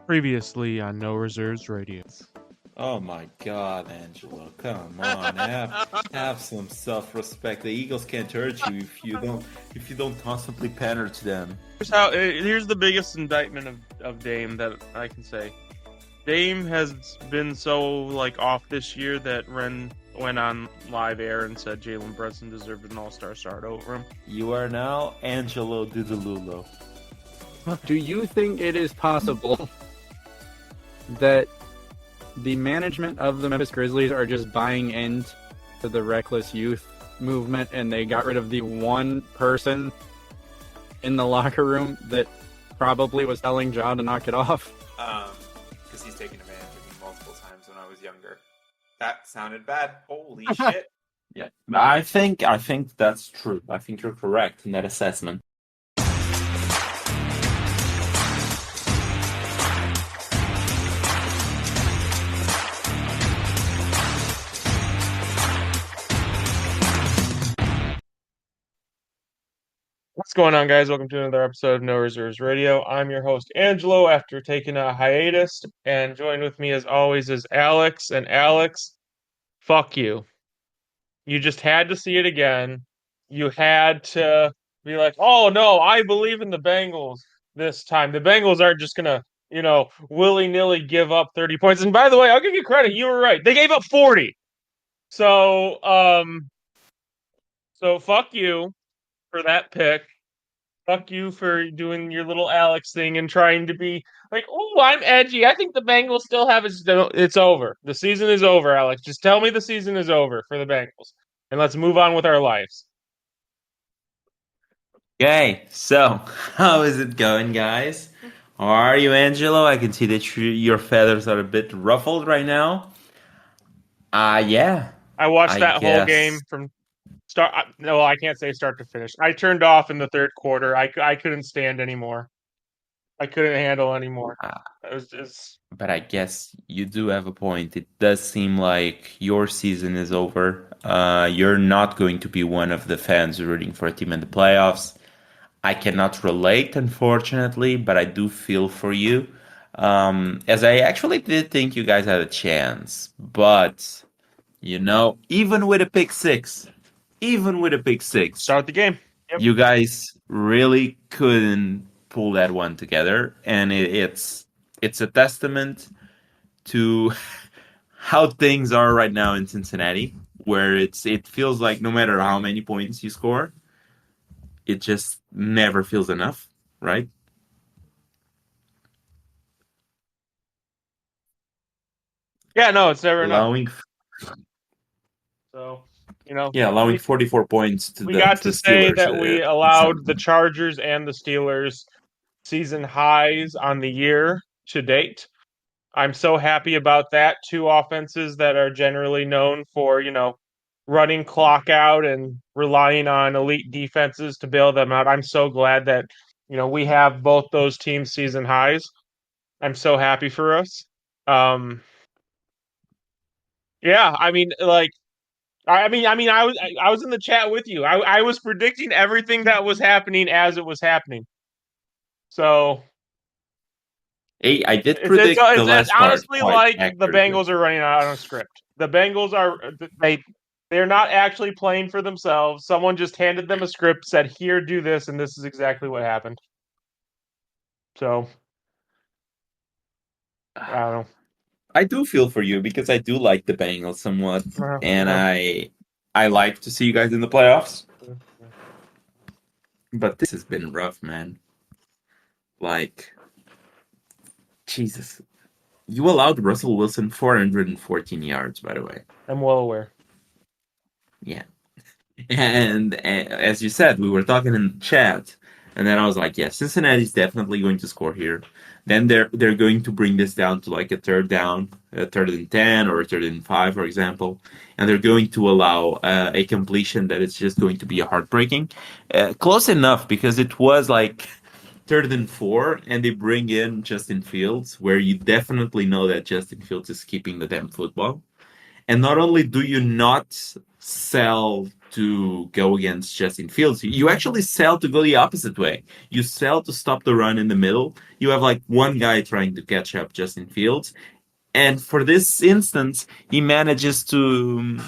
Previously on No Reserves Radio. Oh my God, Angelo! Come on, have some self-respect. The Eagles can't hurt you if you don't constantly pander to them. Here's the biggest indictment of Dame that I can say. Dame has been so off this year that Ren went on live air and said Jalen Brunson deserved an all-star start over him. You are now Angelo Didululo. Do you think it is possible that the management of the Memphis Grizzlies are just buying into the reckless youth movement and they got rid of the one person in the locker room that probably was telling Ja to knock it off? Because he's taken advantage of me multiple times when I was younger. That sounded bad. Holy shit. Yeah, I think that's true. I think you're correct in that assessment. What's going on, guys? Welcome to another episode of No Reserves Radio. I'm your host, Angelo, after taking a hiatus, and joined with me, as always, is Alex. And Alex, fuck you. You just had to see it again. You had to be like, oh, no, I believe in the Bengals this time. The Bengals aren't just going to, willy-nilly give up 30 points. And by the way, I'll give you credit. You were right. They gave up 40. So fuck you for that pick. Fuck you for doing your little Alex thing and trying to be like, oh, I'm edgy. I think the Bengals still have it's over. The season is over, Alex. Just tell me the season is over for the Bengals. And let's move on with our lives. Okay, so how is it going, guys? How are you, Angelo? I can see that your feathers are a bit ruffled right now. Yeah. I watched that guess. whole game from start. No, I can't say start to finish. I turned off in the third quarter. I couldn't stand anymore. I couldn't handle anymore. It was just. But I guess you do have a point. It does seem like your season is over. You're not going to be one of the fans rooting for a team in the playoffs. I cannot relate, unfortunately, but I do feel for you. As I actually did think you guys had a chance. But, even with a pick six, Start the game. Yep. You guys really couldn't pull that one together. And it's a testament to how things are right now in Cincinnati, where it feels like no matter how many points you score, it just never feels enough, right? Yeah, no, it's never allowing enough. So, allowing 44 points to we got to say that we allowed the Chargers and the Steelers season highs on the year to date. I'm so happy about that. Two offenses that are generally known for, running clock out and relying on elite defenses to bail them out. I'm so glad that, we have both those teams season highs. I'm so happy for us. Yeah, I mean, I was in the chat with you. I was predicting everything that was happening as it was happening. So, hey, I did predict the last part. Honestly, the Bengals are running out of script. The Bengals they're not actually playing for themselves. Someone just handed them a script, said, "Here, do this," and this is exactly what happened. So, I don't know. I do feel for you because I do like the Bengals somewhat, and I like to see you guys in the playoffs. But this has been rough, man. Jesus. You allowed Russell Wilson 414 yards, by the way. I'm well aware. Yeah. And as you said, we were talking in the chat, and then I was like, yeah, Cincinnati's definitely going to score here. Then they're going to bring this down to a third down, a 3rd and 10 or a 3rd and 5, for example. And they're going to allow a completion that is just going to be a heartbreaking. Close enough because it was 3rd and 4, and they bring in Justin Fields, where you definitely know that Justin Fields is keeping the damn football. And not only do you not sell to go against Justin Fields. You actually sell to go the opposite way. You sell to stop the run in the middle. You have like one guy trying to catch up Justin Fields. And for this instance, he manages to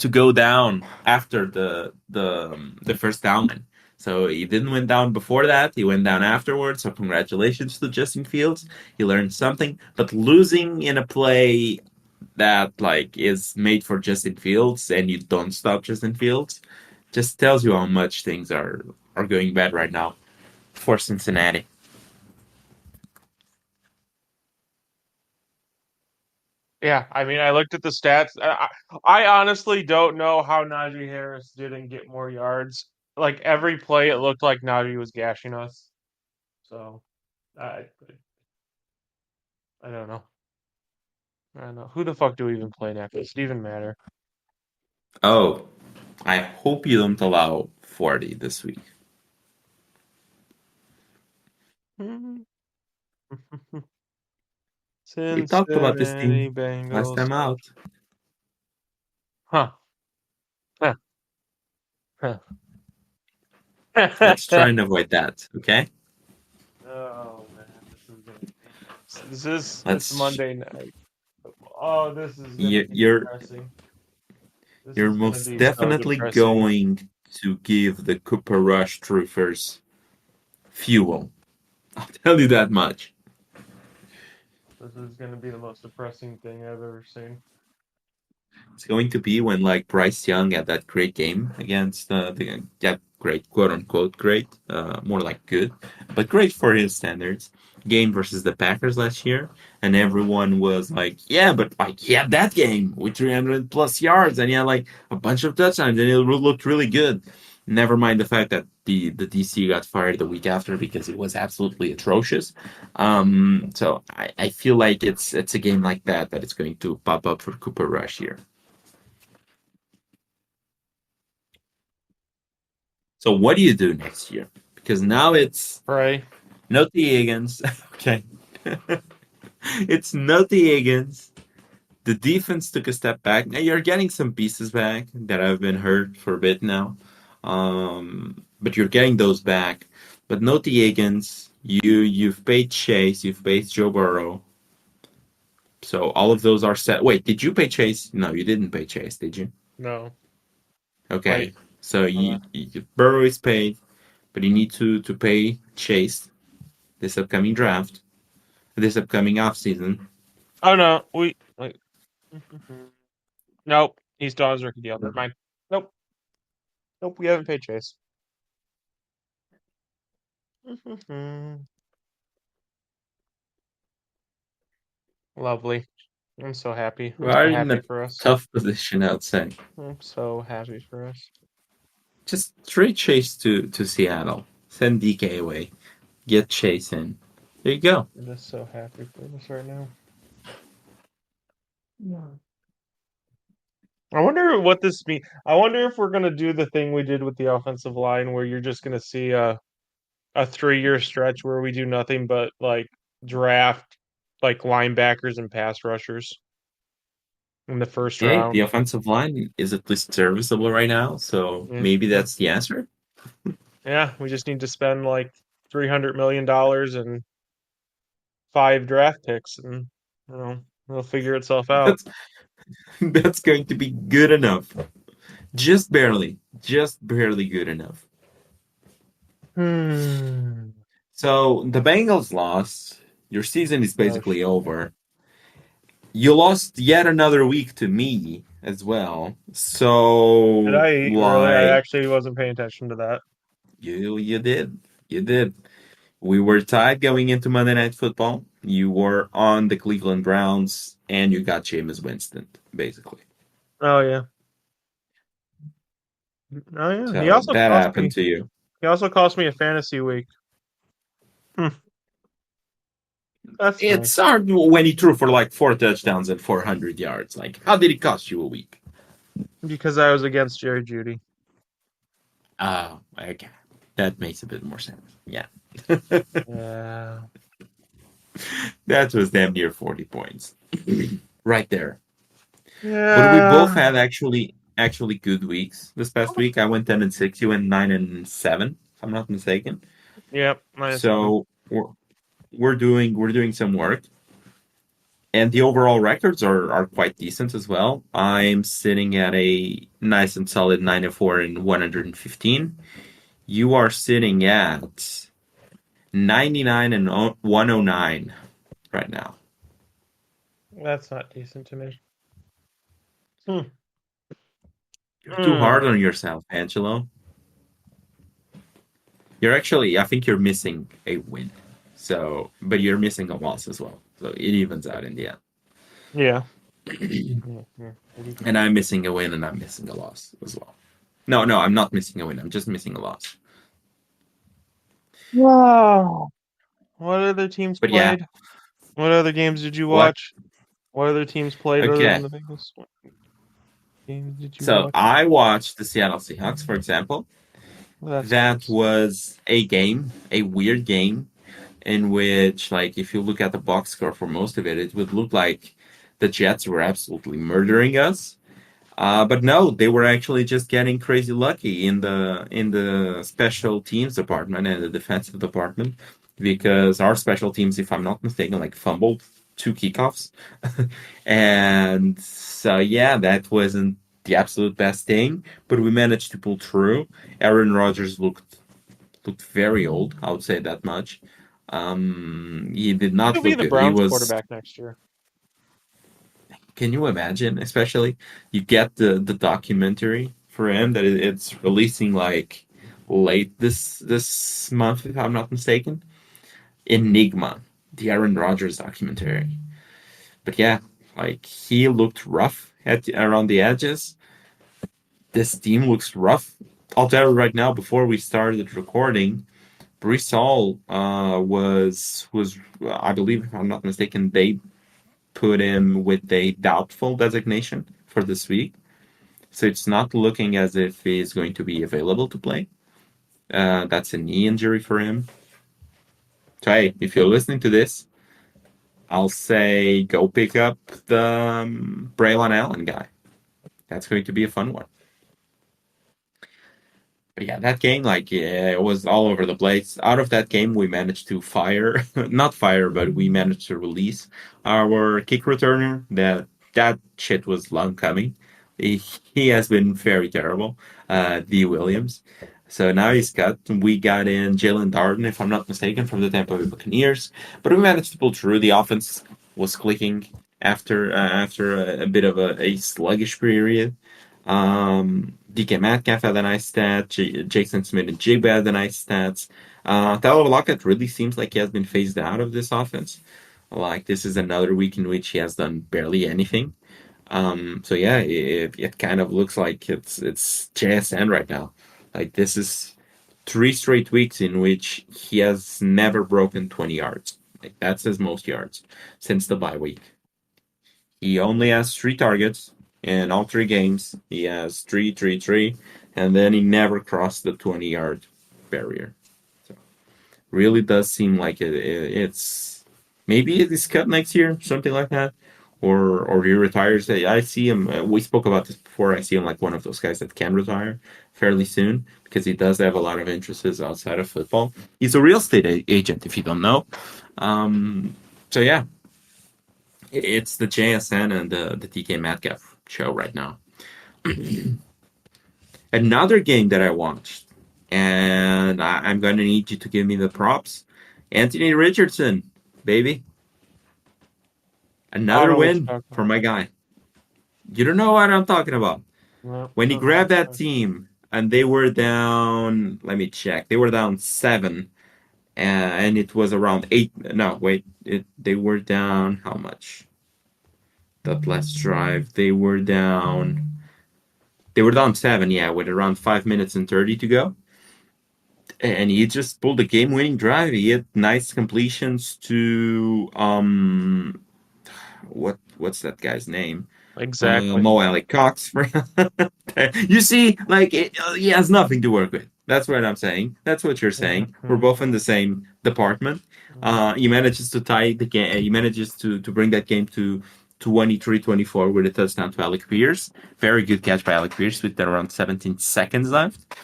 go down after the first down. So he didn't went down before that. He went down afterwards. So congratulations to Justin Fields. He learned something. But losing in a play that like is made for Justin Fields and you don't stop Justin Fields just tells you how much things are going bad right now for Cincinnati. Yeah, I mean, I looked at the stats. I honestly don't know how Najee Harris didn't get more yards. Like every play, it looked like Najee was gashing us. So I I don't know. I don't know. Who the fuck do we even play next? Does it even matter? Oh, I hope you don't allow 40 this week. We talked about this Cincinnati team last Bengals. time out. Huh. Huh. Huh. Let's try and avoid that, okay? Oh man, this is gonna be. It's Let's Monday night. Oh, this is gonna you- be you're depressing. This you're is gonna most be so definitely depressing. going to give the Cooper Rush truthers fuel. I'll tell you that much. This is gonna be the most depressing thing I've ever seen. It's going to be when like Bryce Young had that great game against the yeah, great quote unquote great, more like good, but great for his standards. Game versus the Packers last year, and everyone was like, "Yeah, but like he had that game with 300 plus yards, and he had like a bunch of touchdowns, and it looked really good." Never mind the fact that the DC got fired the week after because it was absolutely atrocious. So I feel like it's a game like that that it's going to pop up for Cooper Rush here. So what do you do next year? Because now it's Pray. no T. Higgins. Okay. It's no T. Higgins. The defense took a step back. Now you're getting some pieces back that have been hurt for a bit now. But you're getting those back. But no T. Higgins. You've paid Chase, you've paid Joe Burrow. So all of those are set. Wait, did you pay Chase? No, you didn't pay Chase, did you? No. Okay. Wait. So Uh, Burrow is paid, but you need to pay Chase this upcoming draft, this upcoming offseason. oh no. Wait. Nope. He's still on his rookie deal. Never mind. Nope. Nope. We haven't paid Chase. Lovely. I'm so happy. We I'm so are in happy a for us. tough position, I'd say. I'm so happy for us. Just trade Chase to Seattle. Send DK away. Get Chase in. There you go. I'm just so happy for us right now. Yeah. I wonder what this means. I wonder if we're gonna do the thing we did with the offensive line, where you're just gonna see a 3 year stretch where we do nothing but like draft like linebackers and pass rushers in the first Hey, the round. offensive line is at least serviceable right now, so Yeah, maybe that's the answer. yeah. We just need to spend like $300 million and 5 draft picks, and it'll figure itself out. That's that's going to be good enough. Just barely good enough. Hmm. So the Bengals lost. Your season is Oh basically shit. over. You lost yet another week to me as well. Did So I really? I like actually wasn't paying attention to that. you did. We were tied going into Monday Night Football. You were on the Cleveland Browns, and you got Jameis Winston basically. Oh yeah. Oh yeah. He So also that cost happened me. to you. He also cost me a fantasy week. Hmm, that's It's nice. hard when he threw for like 4 touchdowns and 400 yards. Like, how did it cost you a week? Because I was against Jerry Judy. Oh, okay. That makes a bit more sense. Yeah. Yeah. That was damn near 40 points. Right there. But we both Yeah. had actually good weeks this past week. I went 10-6. You went 9-7, if I'm not mistaken. Yep. -7. So we're doing some work, and the overall records are quite decent as well. I'm sitting at a nice and solid 94 and 115. You are sitting at 99 and 109 right now. That's not decent to me. Hmm. You're too hard Hmm. on yourself, Angelo. You're actually, I think you're missing a win. So, but you're missing a loss as well. So it evens out in the Yeah. end. Yeah. Yeah. And I'm missing a win and I'm missing a loss as well. No, no, I'm not missing a win. I'm just missing a loss. Wow. What other teams But yeah, played? What other games did you what? watch? What other teams played other than Okay. the Bengals? What games did you So watch? I watched the Seattle Seahawks, for example. Well, that's That nice. was a game, a weird game, in which, like, if you look at the box score for most of it, it would look like the Jets were absolutely murdering us. But no, they were actually just getting crazy lucky in the special teams department and the defensive department because our special teams, if I'm not mistaken, like fumbled two kickoffs, and so yeah, that wasn't the absolute best thing, but we managed to pull through. Aaron Rodgers looked very old, I would say that much. He did He'll not be look the good. He Browns was quarterback next year. Can you imagine? Especially you get the documentary for him that it's releasing like late this month, if I'm not mistaken. Enigma, the Aaron Rodgers documentary. But yeah, like he looked rough around the edges. This team looks rough. I'll tell you right now, before we started recording, Brees Hall was I believe, if I'm not mistaken, they put him with a doubtful designation for this week. So it's not looking as if he's going to be available to play. That's a knee injury for him. So hey, if you're listening to this, I'll say go pick up the Braylon Allen guy. That's going to be a fun one. But yeah, that game, like, yeah, it was all over the place. Out of that game, we managed to fire, not fire, but we managed to release our kick returner. That shit was long coming. He has been very terrible, D. Williams. So now he's cut. We got in Jalen Darden, if I'm not mistaken, from the Tampa Bay Buccaneers. But we managed to pull through. The offense was clicking after a bit of a sluggish period. DK Metcalf had a nice stat. Jason Smith and Jigba had a nice stats. Tyler Lockett really seems like he has been phased out of this offense. Like this is another week in which he has done barely anything. So yeah, it kind of looks like it's JSN right now. Like this is three straight weeks in which he has never broken 20 yards. Like that's his most yards since the bye week. He only has three targets in all three games. He has three, three, three, and then he never crossed the 20-yard barrier. So really does seem like it's maybe it is cut next year, something like that, or he retires. I see him. We spoke about this before. I see him like one of those guys that can retire fairly soon because he does have a lot of interests outside of football. He's a real estate agent, if you don't know. So yeah, it's the JSN and the DK Metcalf show right now. Another game that I watched, and I'm going to need you to give me the props. Anthony Richardson, baby. I don't Another know what win you're talking for about. my guy. You don't know what I'm talking about. No, When he don't know what grabbed you're that talking team and they were down, let me check, they were down seven, and it was around eight. No, wait, they were down how much? That last drive, they were down seven, yeah, with around 5 minutes and 30 to go. And he just pulled a game-winning drive. He had nice completions to what's that guy's name? Exactly. Mo Alley Cox. You see, like he has nothing to work with. That's what I'm saying. That's what you're Mhm, saying. We're both in mhm, the same department. mhm. He manages to tie the game. He manages to bring that game 23-24 with a touchdown to Alec Pierce. Very good catch by Alec Pierce with around 17 seconds left.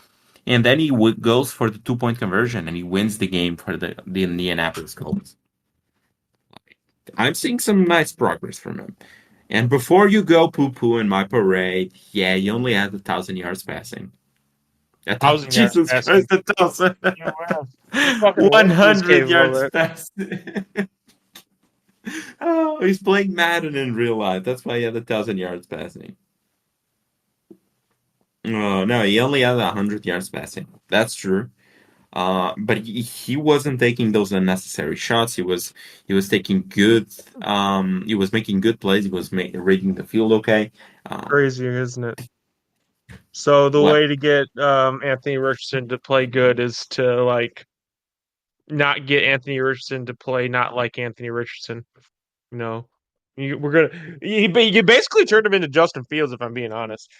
And then he goes for the 2-point conversion and he wins the game for the Indianapolis Colts. I'm seeing some nice progress from him. And before you go poo-poo in my parade, yeah, he only had 1,000 yards passing. Yards Jesus passing. Christ, 1,000. Yeah, wow. He fucking was 100 capable of yards it. passing. Oh, he's playing Madden in real life. That's why he had 1,000 yards passing. Oh, no, he only had 100 yards passing. That's true. But he wasn't taking those unnecessary shots. He was taking good. He was making good plays. He was reading the field okay. Crazy, isn't it? So the What? way to get Anthony Richardson to play good is to like not get Anthony Richardson to play not like Anthony Richardson. You know, we're gonna you basically turned him into Justin Fields, if I'm being honest.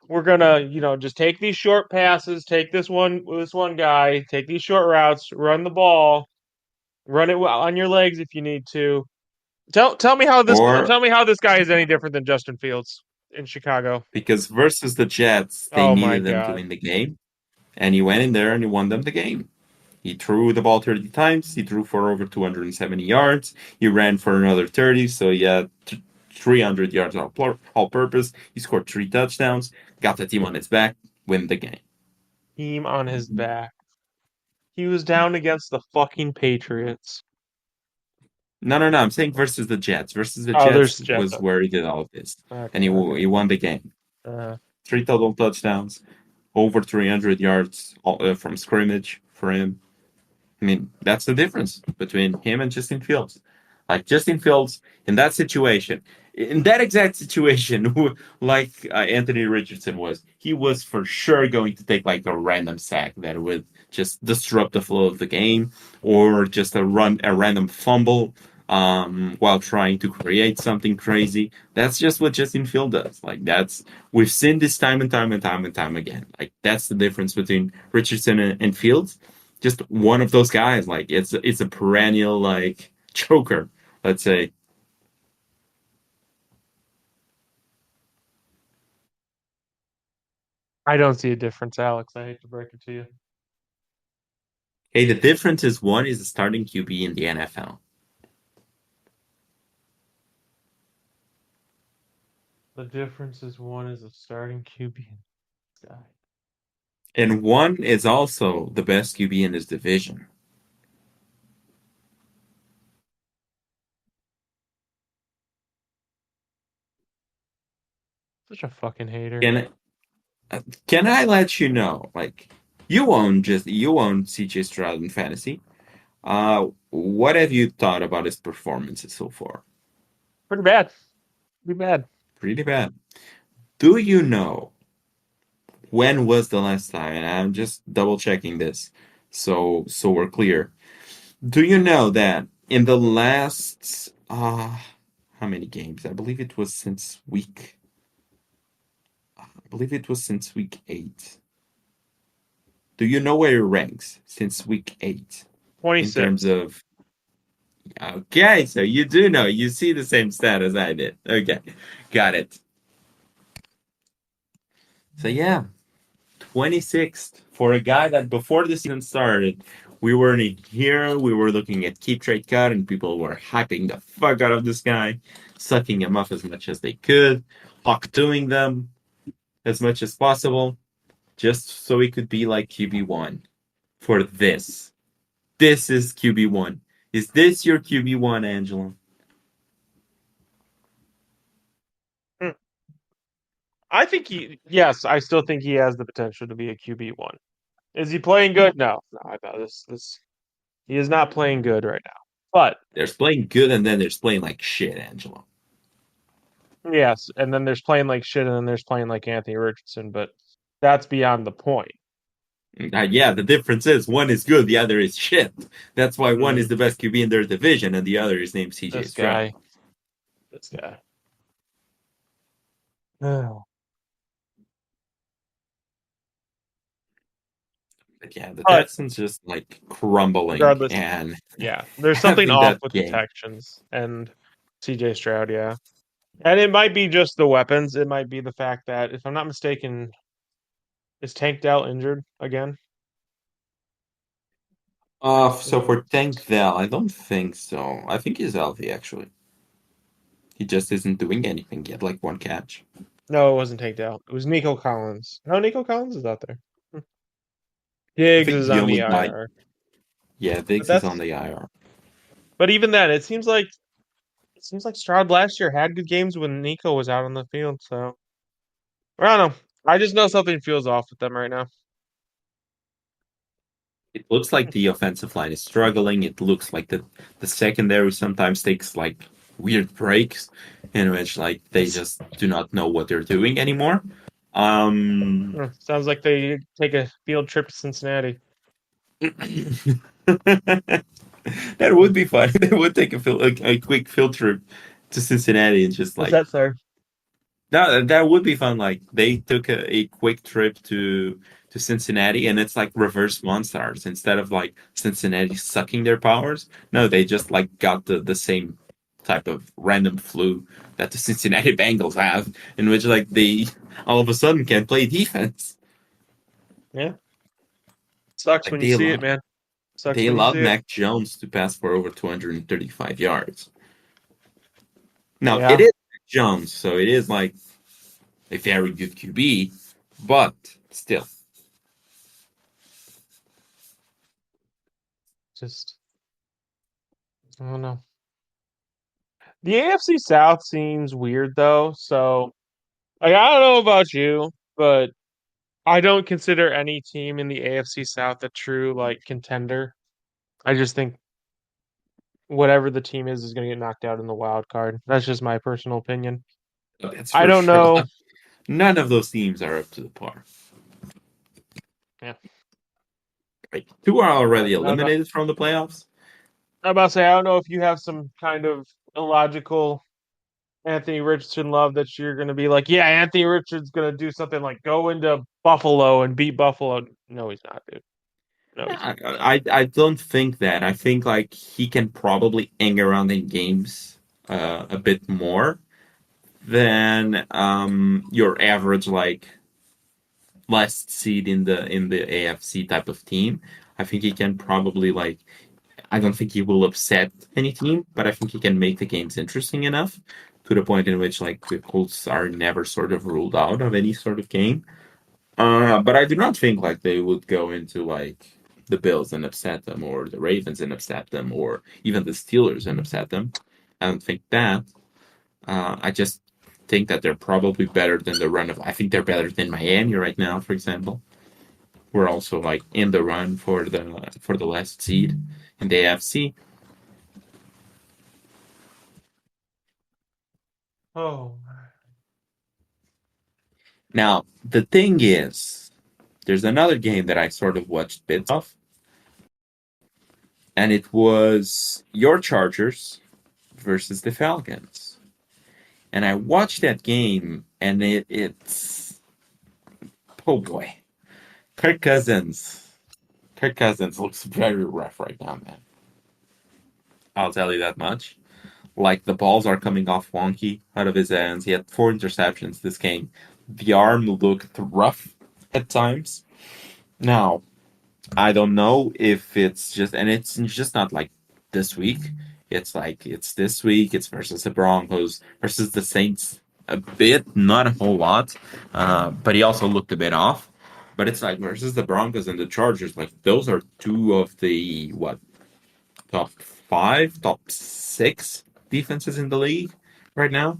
We're gonna just take these short passes, take this one guy, take these short routes, run the ball, run it on your legs if you need to. Tell me how Or this guy is any different than Justin Fields in Chicago. because versus the Jets, they Oh my needed them to God. win the game, and he went in there and he won them the game. He threw the ball 30 times. He threw for over 270 yards. He ran for another 30, so he had 300 yards all purpose. He scored 3 touchdowns, got the team on his back, win the game. Team on his back. He was down against the fucking Patriots. No, no, no. I'm saying versus the Jets. Versus the Oh, Jets there's Jets. was where he did all of this, and Okay, he won the game. okay. 3 total touchdowns, over 300 yards from scrimmage for him. I mean, that's the difference between him and Justin Fields. Like Justin Fields in that exact situation, like Anthony Richardson was, he was for sure going to take like a random sack that would just disrupt the flow of the game, or just a random fumble while trying to create something crazy. That's just what Justin Fields does. Like we've seen this time and time and time and time again. Like that's the difference between Richardson and Fields. Just one of those guys. Like it's a perennial like choker, let's say. I don't see a difference, Alex. I hate to break it to you. Hey, the difference is one is a starting QB in the NFL. The difference is one is a starting QB in this guy. And one is also the best QB in his division. Such a fucking hater. Can can I let you know? Like you own CJ Stroud in fantasy. What have you thought about his performances so far? Pretty bad. Pretty bad. Pretty bad. Do you know when was the last time? And I'm just double checking this, so we're clear. Do you know that in the last how many games? I believe it was since week 8. Do you know where he ranks since week 8 in terms 26. of Okay, so you do know. You see the same stat as I did. Okay. Got it. So yeah, 26th for a guy that before the season started, we weren't in here. We were looking at keep trade cut, and people were hyping the fuck out of this guy, sucking him off as much as they could, hawk doing them as much as possible, just so he could be like QB1 for this. This is QB1. Is this your QB1, Angela? I think yes, I still think he has the potential to be a QB1. Is he playing good? No. No, I thought he is not playing good right now. But There's playing good, and then there's playing like shit, Angela. yes, and then there's playing like shit, and then there's playing like Anthony Richardson, but that's beyond the point. Yeah, the difference is one is good, the other is shit. That's why one is Mm, the best QB in their division, and the other is named CJ this Stroud. guy. This guy. Oh. But yeah, the But Texans just like crumbling regardless, and yeah, there's something having off that with the game. Texans and CJ Stroud, yeah. And it might be just the weapons. It might be the fact that, if I'm not mistaken, is Tank Dell injured again? So for Tank Dell, I don't think so. I think he's healthy actually. He just isn't doing anything yet, like one catch. No, it wasn't Tank Dell. It was Nico Collins. No, Nico Collins is out there. Hmm. I Diggs think is the on the only guy, IR. yeah, But Diggs is on that's the IR. but even then, it seems like Stroud last year had good games when Nico was out on the field. So I don't know. I just know something feels off with them right now. It looks like the offensive line is struggling. It looks like the secondary sometimes takes like weird breaks in which like they It's, just do not know what they're doing anymore. Um, sounds like they take a field trip to Cincinnati. that Hmm. would be fun. They would take a quick field trip to Cincinnati and just What's like that, sir? that would be fun. Like they took a quick trip to Cincinnati, and it's like reverse monsters. Instead of like Cincinnati sucking their powers, no, they just like got the same type of random flu that the Cincinnati Bengals have, in which like they all of a sudden can play defense. Yeah, sucks Like when you see it, man. Sucks they when you allowed see it. Mac Jones to pass for over 235 yards. Now it Yeah, is Mac Jones, so it is like a very good QB, but still. just I don't know. The AFC South seems weird though. So like, I don't know about you, but I don't consider any team in the AFC South a true like contender. I just think whatever the team is going to get knocked out in the wild card. That's just my personal opinion. That's I for don't sure. know. None of those teams are up to the par. Yeah, Like two are already I don't know. eliminated from the playoffs. I'm about to say I don't know if you have some kind of illogical Anthony Richardson love that you're going to be like, yeah, Anthony Richardson's going to do something like go into Buffalo and beat Buffalo. No, he's not, dude. No, he's Yeah, not. I don't think that. I think like he can probably hang around in games a bit more than your average like last seed in the AFC type of team. I think he can probably like I don't think he will upset any team, but I think he can make the games interesting enough to the point in which like the Colts are never sort of ruled out of any sort of game. But I do not think like they would go into like the Bills and upset them, or the Ravens and upset them, or even the Steelers and upset them. I don't think that. I just think that they're probably better than the run of. I think they're better than Miami right now, for example. We're also like in the run for the last seed in the AFC. Oh, Now the thing is, there's another game that I sort of watched bits of, and it was your Chargers versus the Falcons. And I watched that game, and it's oh boy, Kirk Cousins. Kirk Cousins looks very rough right now, man. I'll tell you that much. Like the balls are coming off wonky out of his hands. He had 4 interceptions this game. The arm looked rough at times. Now, I don't know if it's just, and it's just not like this week. It's like it's this week. It's versus the Broncos versus the Saints a bit, not a whole lot. But he also looked a bit off. But it's like versus the Broncos and the Chargers. Like those are two of the what top five, top six defenses in the league right now.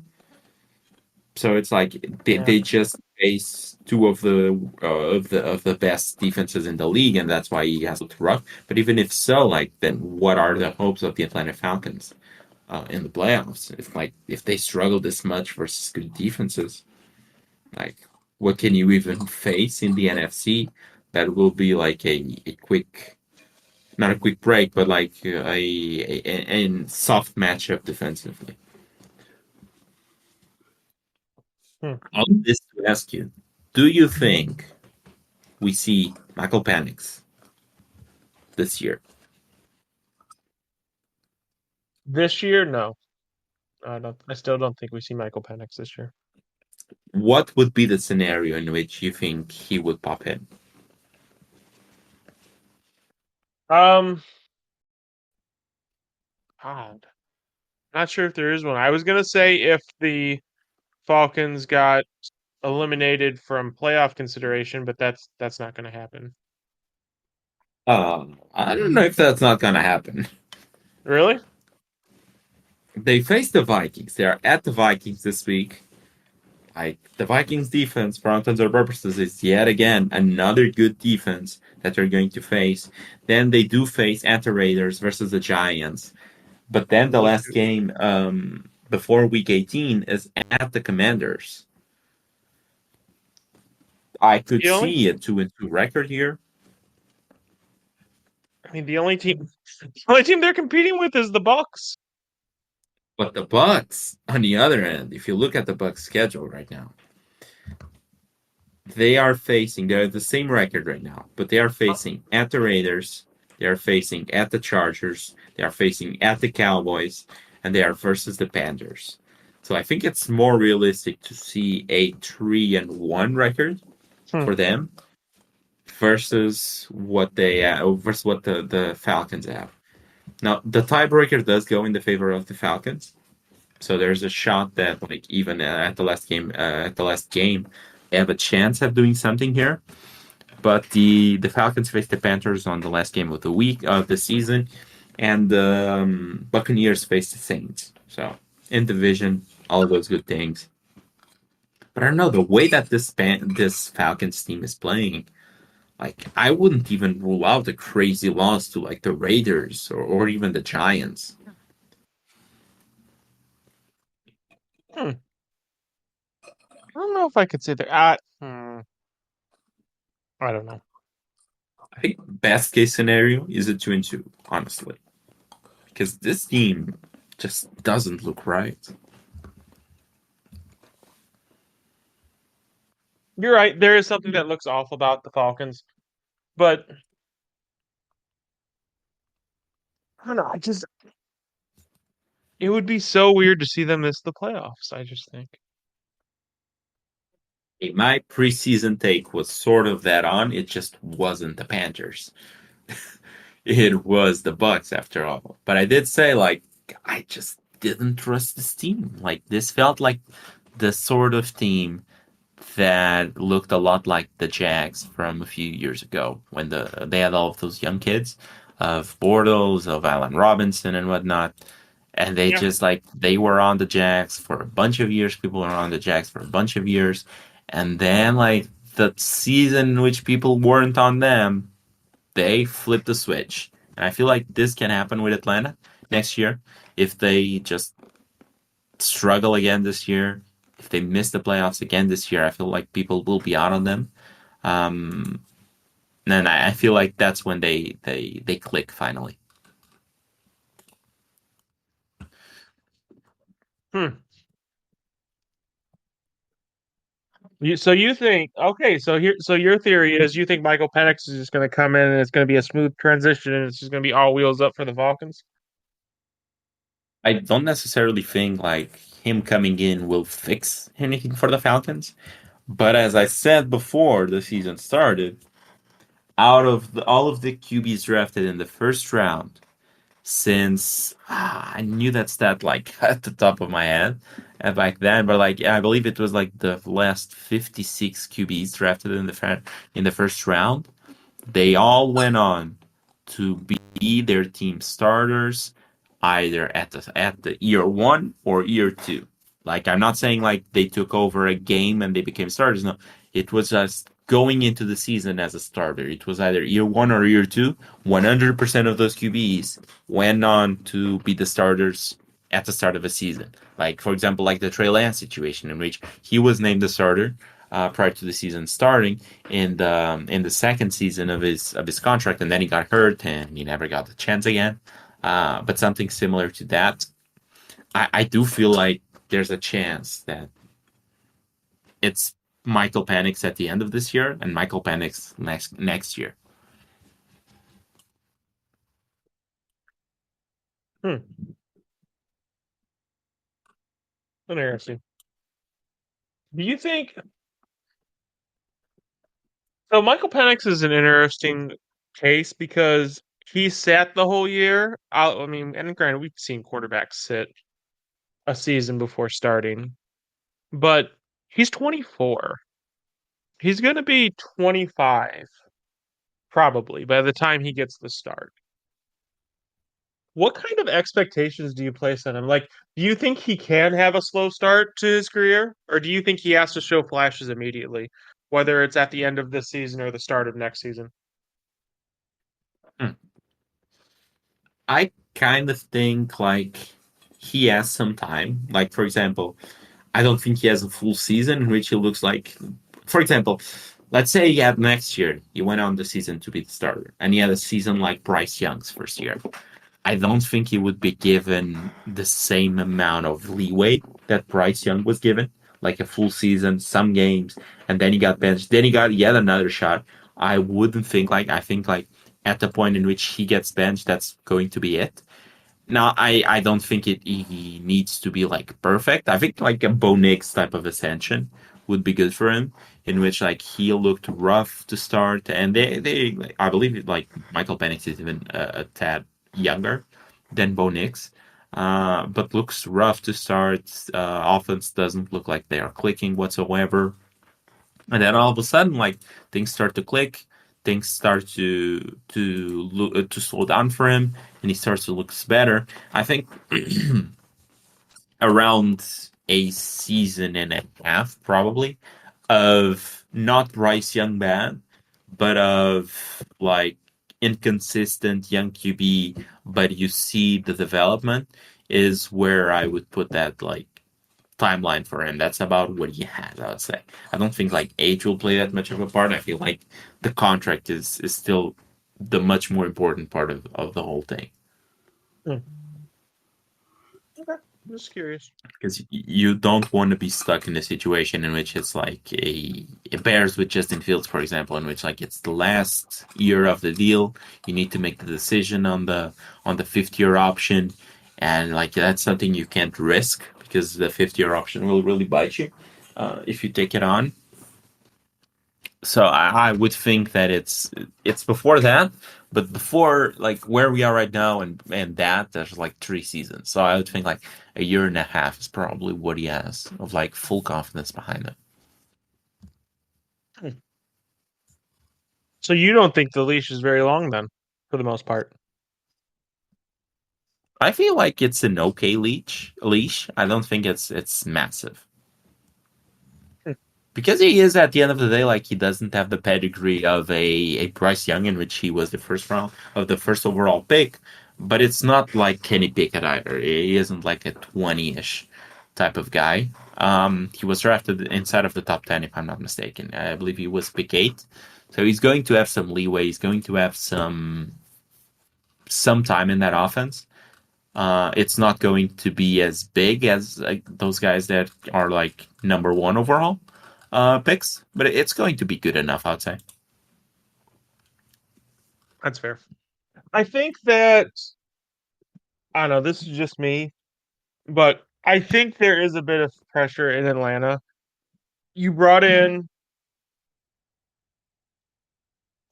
So it's like yeah. they just face two of the best defenses in the league, and that's why he has looked rough. But even if so, like then what are the hopes of the Atlanta Falcons in the playoffs? If they struggle this much versus good defenses, like what can you even face in the NFC that will be like a quick, not a quick break, but like a soft matchup defensively? Hmm. All this to ask you: do you think we see Michael Panics this year? This year, no. I still don't think we see Michael Penix this year. What would be the scenario in which you think he would pop in? Um, God, not sure if there is one. I was gonna say if the Falcons got eliminated from playoff consideration, but that's not gonna happen. I don't know if that's not gonna happen. Really? They face the Vikings. They are at the Vikings this week. Like the Vikings defense, for all intents and purposes, is yet again another good defense that they're going to face. Then they do face at the Raiders versus the Giants. But then the Oh, last shoot. game before week 18 is at the Commanders. I could The only, see a 2-2 record here. I mean, the only team they're competing with is the Bucks. But the Bucks, on the other end, if you look at the Bucks schedule right now, they're the same record right now, but they are facing at the Raiders, they are facing at the Chargers, they are facing at the Cowboys, and they are versus the Panthers. So I think it's more realistic to see a 3-1 record Hmm. for them versus what the Falcons have. Now the tiebreaker does go in the favor of the Falcons, so there's a shot that like even at the last game, they have a chance of doing something here. But the Falcons faced the Panthers on the last game of the week of the season, and the Buccaneers faced the Saints. So in division, all of those good things. But I don't know the way that this Falcons team is playing. Like I wouldn't even rule out a crazy loss to like the Raiders or even the Giants. Hmm. I don't know if I could say that. I don't know. I think best case scenario is a 2-2, honestly, because this team just doesn't look right. You're right. There is something that looks awful about the Falcons, but I don't know. It would be so weird to see them miss the playoffs. I just think. My preseason take was sort of that on. It just wasn't the Panthers. It was the Bucks after all. But I did say like I just didn't trust this team. Like this felt like the sort of team that looked a lot like the Jags from a few years ago when they had all of those young kids of Bortles, of Allen Robinson and whatnot. And they Yeah. just like they were on the Jags for a bunch of years. People were on the Jags for a bunch of years. And then like the season in which people weren't on them, they flipped the switch. And I feel like this can happen with Atlanta next year if they just struggle again this year. If they miss the playoffs again this year, I feel like people will be out on them. Um, and I feel like that's when they click finally. Hmm. So you think okay? So your theory is you think Michael Penix is just going to come in and it's going to be a smooth transition and it's just going to be all wheels up for the Falcons? I don't necessarily think like him coming in will fix anything for the Falcons. But as I said before the season started, out of all of the QBs drafted in the first round, since I knew that stat like at the top of my head back then, but like I believe it was like the last 56 QBs drafted in the first round. They all went on to be their team starters either at the year one or year two. Like I'm not saying like they took over a game and they became starters. No, it was just going into the season as a starter. It was either year one or year two. 100% of those QBs went on to be the starters at the start of a season. Like for example, like the Trey Lance situation in which he was named the starter prior to the season starting in the second season of his contract, and then he got hurt and he never got the chance again. But something similar to that, I do feel like there's a chance that it's Michael Penix at the end of this year and Michael Penix next year. Hmm. Interesting. Do you think so? Michael Penix is an interesting case because he sat the whole year. I mean, and granted, we've seen quarterbacks sit a season before starting, but he's 24. He's going to be 25 probably by the time he gets the start. What kind of expectations do you place on him? Like, do you think he can have a slow start to his career, or do you think he has to show flashes immediately, whether it's at the end of this season or the start of next season? Hmm. I kind of think like he has some time. Like for example, I don't think he has a full season in which he looks like. For example, let's say he had next year, he went on the season to be the starter, and he had a season like Bryce Young's first year. I don't think he would be given the same amount of leeway that Bryce Young was given, like a full season, some games, and then he got benched. Then he got yet another shot. I wouldn't think like I think like at the point in which he gets benched, that's going to be it. Now, I don't think he needs to be like perfect. I think like a Bo Nix type of ascension would be good for him, in which like he looked rough to start, and they I believe like Michael Penix is even a tad younger than Bo Nix, but looks rough to start. Offense doesn't look like they are clicking whatsoever. And then all of a sudden, like things start to click, things start to slow down for him, and he starts to look better. I think around a season and a half, probably, of not Bryce Young bad, but of like inconsistent young QB, but you see the development is where I would put that like timeline for him. That's about what he has, I would say. I don't think like age will play that much of a part. I feel like the contract is still the much more important part of the whole thing. Hmm. Okay, I'm just curious. Because you don't want to be stuck in a situation in which it's like a Bears with Justin Fields, for example, in which like it's the last year of the deal. You need to make the decision on the fifth year option, and like that's something you can't risk because the fifth year option will really bite you if you take it on. So I would think that it's before that, but before like where we are right now and that there's like 3 seasons. So I would think like a year and a half is probably what he has of like full confidence behind him. Hmm. So you don't think the leash is very long then, for the most part? I feel like it's an okay leash. I don't think it's massive. Hmm. Because he is at the end of the day like he doesn't have the pedigree of a Bryce Young in which he was the first round of the first overall pick, but it's not like Kenny Pickett either. He isn't like a 20-ish type of guy. He was drafted inside of the top 10 if I'm not mistaken. I believe he was pick 8. So he's going to have some leeway. He's going to have some time in that offense. It's not going to be as big as like, those guys that are like number 1 overall picks, but it's going to be good enough, I'd say. That's fair. I think that I don't know. This is just me, but I think there is a bit of pressure in Atlanta. You brought in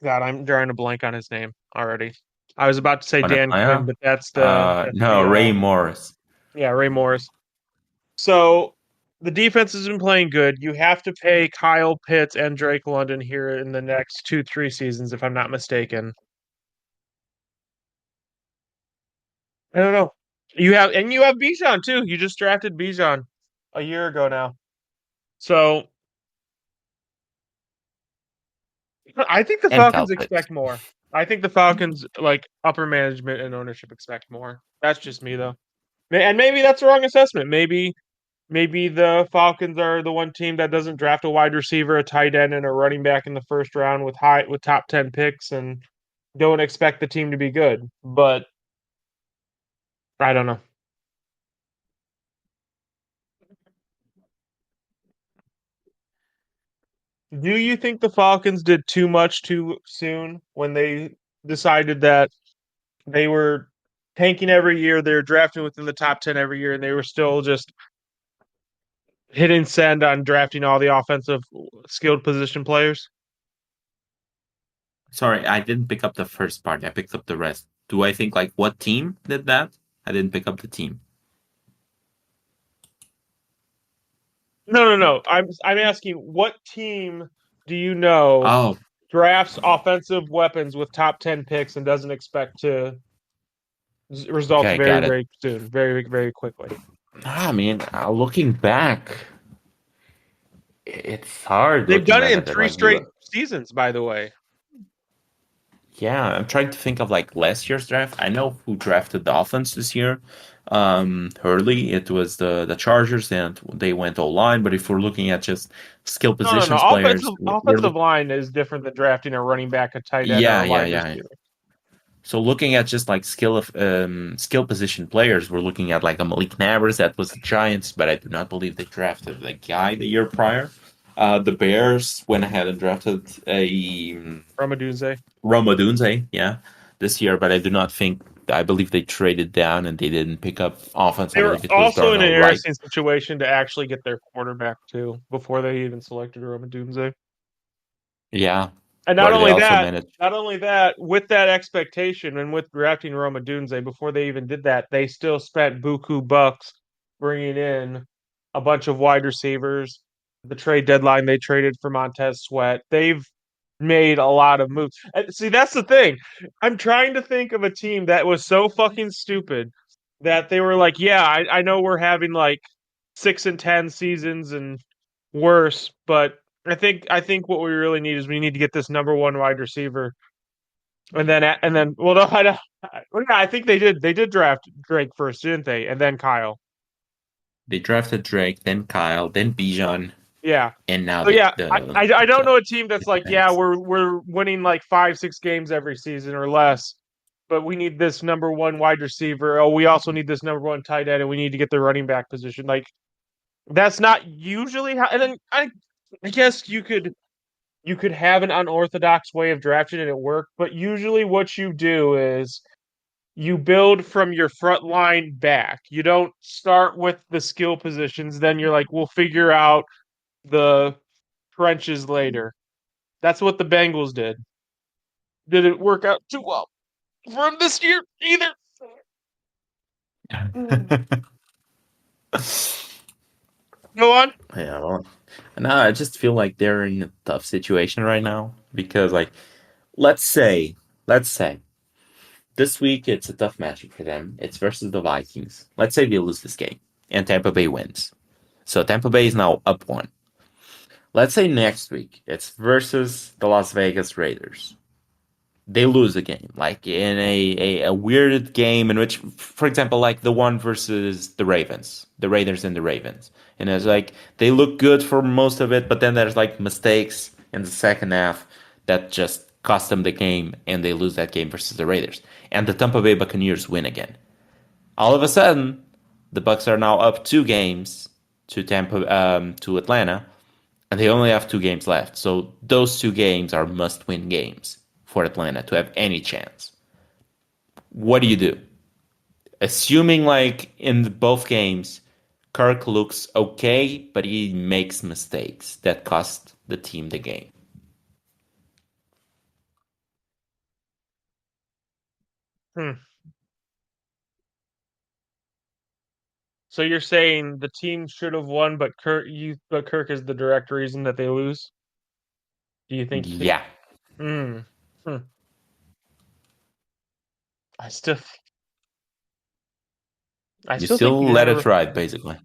God, I'm drawing a blank on his name already. I was about to say On Dan Quinn, Atlanta? but that's No, the Ray Morris. yeah, Ray Morris. So the defense has been playing good. You have to pay Kyle Pitts and Drake London here in the next 2, 3 seasons, if I'm not mistaken. I don't know. You have Bijan too. You just drafted Bijan a year ago now. So I think the And Kyle Falcons Pitts. expect more. I think the Falcons, like upper management and ownership, expect more. That's just me though. And maybe that's the wrong assessment. Maybe the Falcons are the one team that doesn't draft a wide receiver, a tight end, and a running back in the first round with top 10 picks and don't expect the team to be good. But I don't know. Do you think the Falcons did too much too soon when they decided that they were tanking every year, they were drafting within the top 10 every year, and they were still just hitting send on drafting all the offensive skilled position players. Sorry, I didn't pick up the first part. I picked up the rest. Do I think like what team did that? I didn't pick up the team. No. I'm asking what team do you know Oh, drafts offensive weapons with top 10 picks and doesn't expect to results okay, very, got it. very soon, very, very quickly. I mean, looking back, it's hard They've looking done it back in at it. three Like you, straight seasons, by the way. yeah, I'm trying to think of like last year's draft. I know who drafted the offense this year. Early, it was the Chargers, and they went all line. But if we're looking at just skill No. positions players, we're Offensive line is different than drafting a running back, a tight end, or yeah, a yeah, wide yeah. receiver. So looking at just like skill position players, we're looking at like a Malik Nabers that was the Giants, but I do not believe they drafted the guy the year prior. The Bears went ahead and drafted a Ramadunze. Roma Dunze, yeah, this year, but I do not think. I believe they traded down and they didn't pick up offense. I They were believe it was also in an Darnell Wright. interesting situation to actually get their quarterback too before they even selected Ramadunze. Yeah, And where they also managed. not only that, with that expectation and with drafting Roma Dunze, before they even did that, they still spent buku bucks bringing in a bunch of wide receivers. The trade deadline, they traded for Montez Sweat. They've made a lot of moves. And see, that's the thing. I'm trying to think of a team that was so fucking stupid that they were like, yeah, I know we're having like 6-10 seasons and worse, but I think what we really need is we need to get this number one wide receiver, and then well no well, yeah, I think they did draft Drake first, didn't they? And then Kyle. They drafted Drake, then Kyle, then Bijan, Yeah. and now So yeah, I don't the, know a team that's the like, yeah, Titans. we're winning like 5-6 games every season or less, but we need this number one wide receiver. Oh, we also need this number one tight end, and we need to get the running back position. Like that's not usually how. And then I guess you could have an unorthodox way of drafting and it work, but usually what you do is you build from your front line back. You don't start with the skill positions, then you're like, we'll figure out the trenches later. That's what the Bengals did. Didn't work out too well for them this year either. Go on. Yeah, well, no, I just feel like they're in a tough situation right now because, like, let's say, let's say this week it's a tough matchup for them. It's versus the Vikings. Let's say they lose this game and Tampa Bay wins. So Tampa Bay is now up one. Let's say next week it's versus the Las Vegas Raiders. They lose a game, like in a weird game in which, for example, like the one versus the Ravens, the Raiders and the Ravens. And it's like they look good for most of it, but then there's like mistakes in the second half that just cost them the game and they lose that game versus the Raiders. And the Tampa Bay Buccaneers win again. All of a sudden, the Bucks are now up 2 games to Atlanta, and they only have 2 games left. So those 2 games are must-win games for Atlanta to have any chance. What do you do? Assuming like in both games, Kirk looks okay, but he makes mistakes that cost the team the game. Hmm. So you're saying the team should have won, but Kirk is the direct reason that they lose? Do you think? Yeah, Hmm. Hmm. I still, I you still think still you let never. it ride, basically.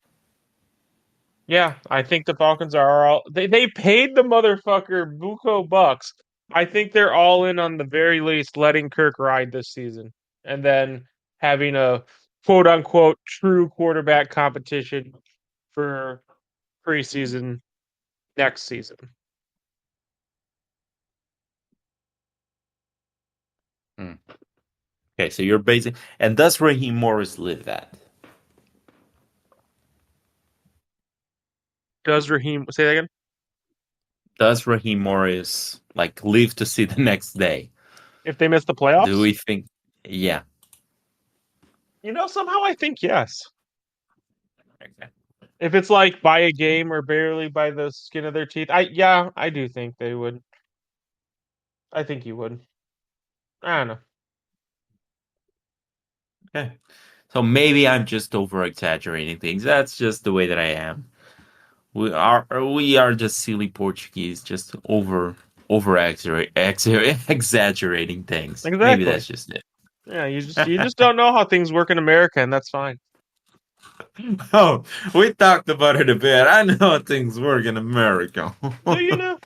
Yeah, I think the Falcons are all. They paid the motherfucker buco bucks. I think they're all in on the very least letting Kirk ride this season, and then having a quote unquote true quarterback competition for preseason next season. Hmm. Okay, so you're basing, and does Raheem Morris live that? Does Raheem say that again? Does Raheem Morris like live to see the next day? If they miss the Do playoffs? we think? Yeah. Somehow I think yes. Okay. If it's like by a game or barely by the skin of their teeth, I do think they would. I think you would. I don't know. Okay. So maybe I'm just over exaggerating things. That's just the way that I am. We are just silly Portuguese, just exaggerating things. Maybe Exactly. that's just it. Yeah, you just don't know how things work in America, and that's fine. Oh, we talked about it a bit. I know how things work in America. Do you know?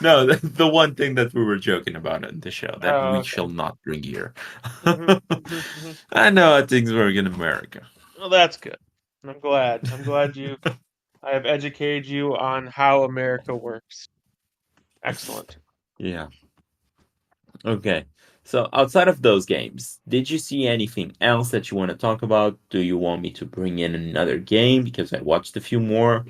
No, the one thing that we were joking about on the show that Oh, we okay. shall not bring here. Hmm. I know how things work in America. Well, that's good. I'm glad. I'm glad I have educated you on how America works. Excellent. Yeah. Okay. So outside of those games, did you see anything else that you want to talk about? Do you want me to bring in another game? Because I watched a few more.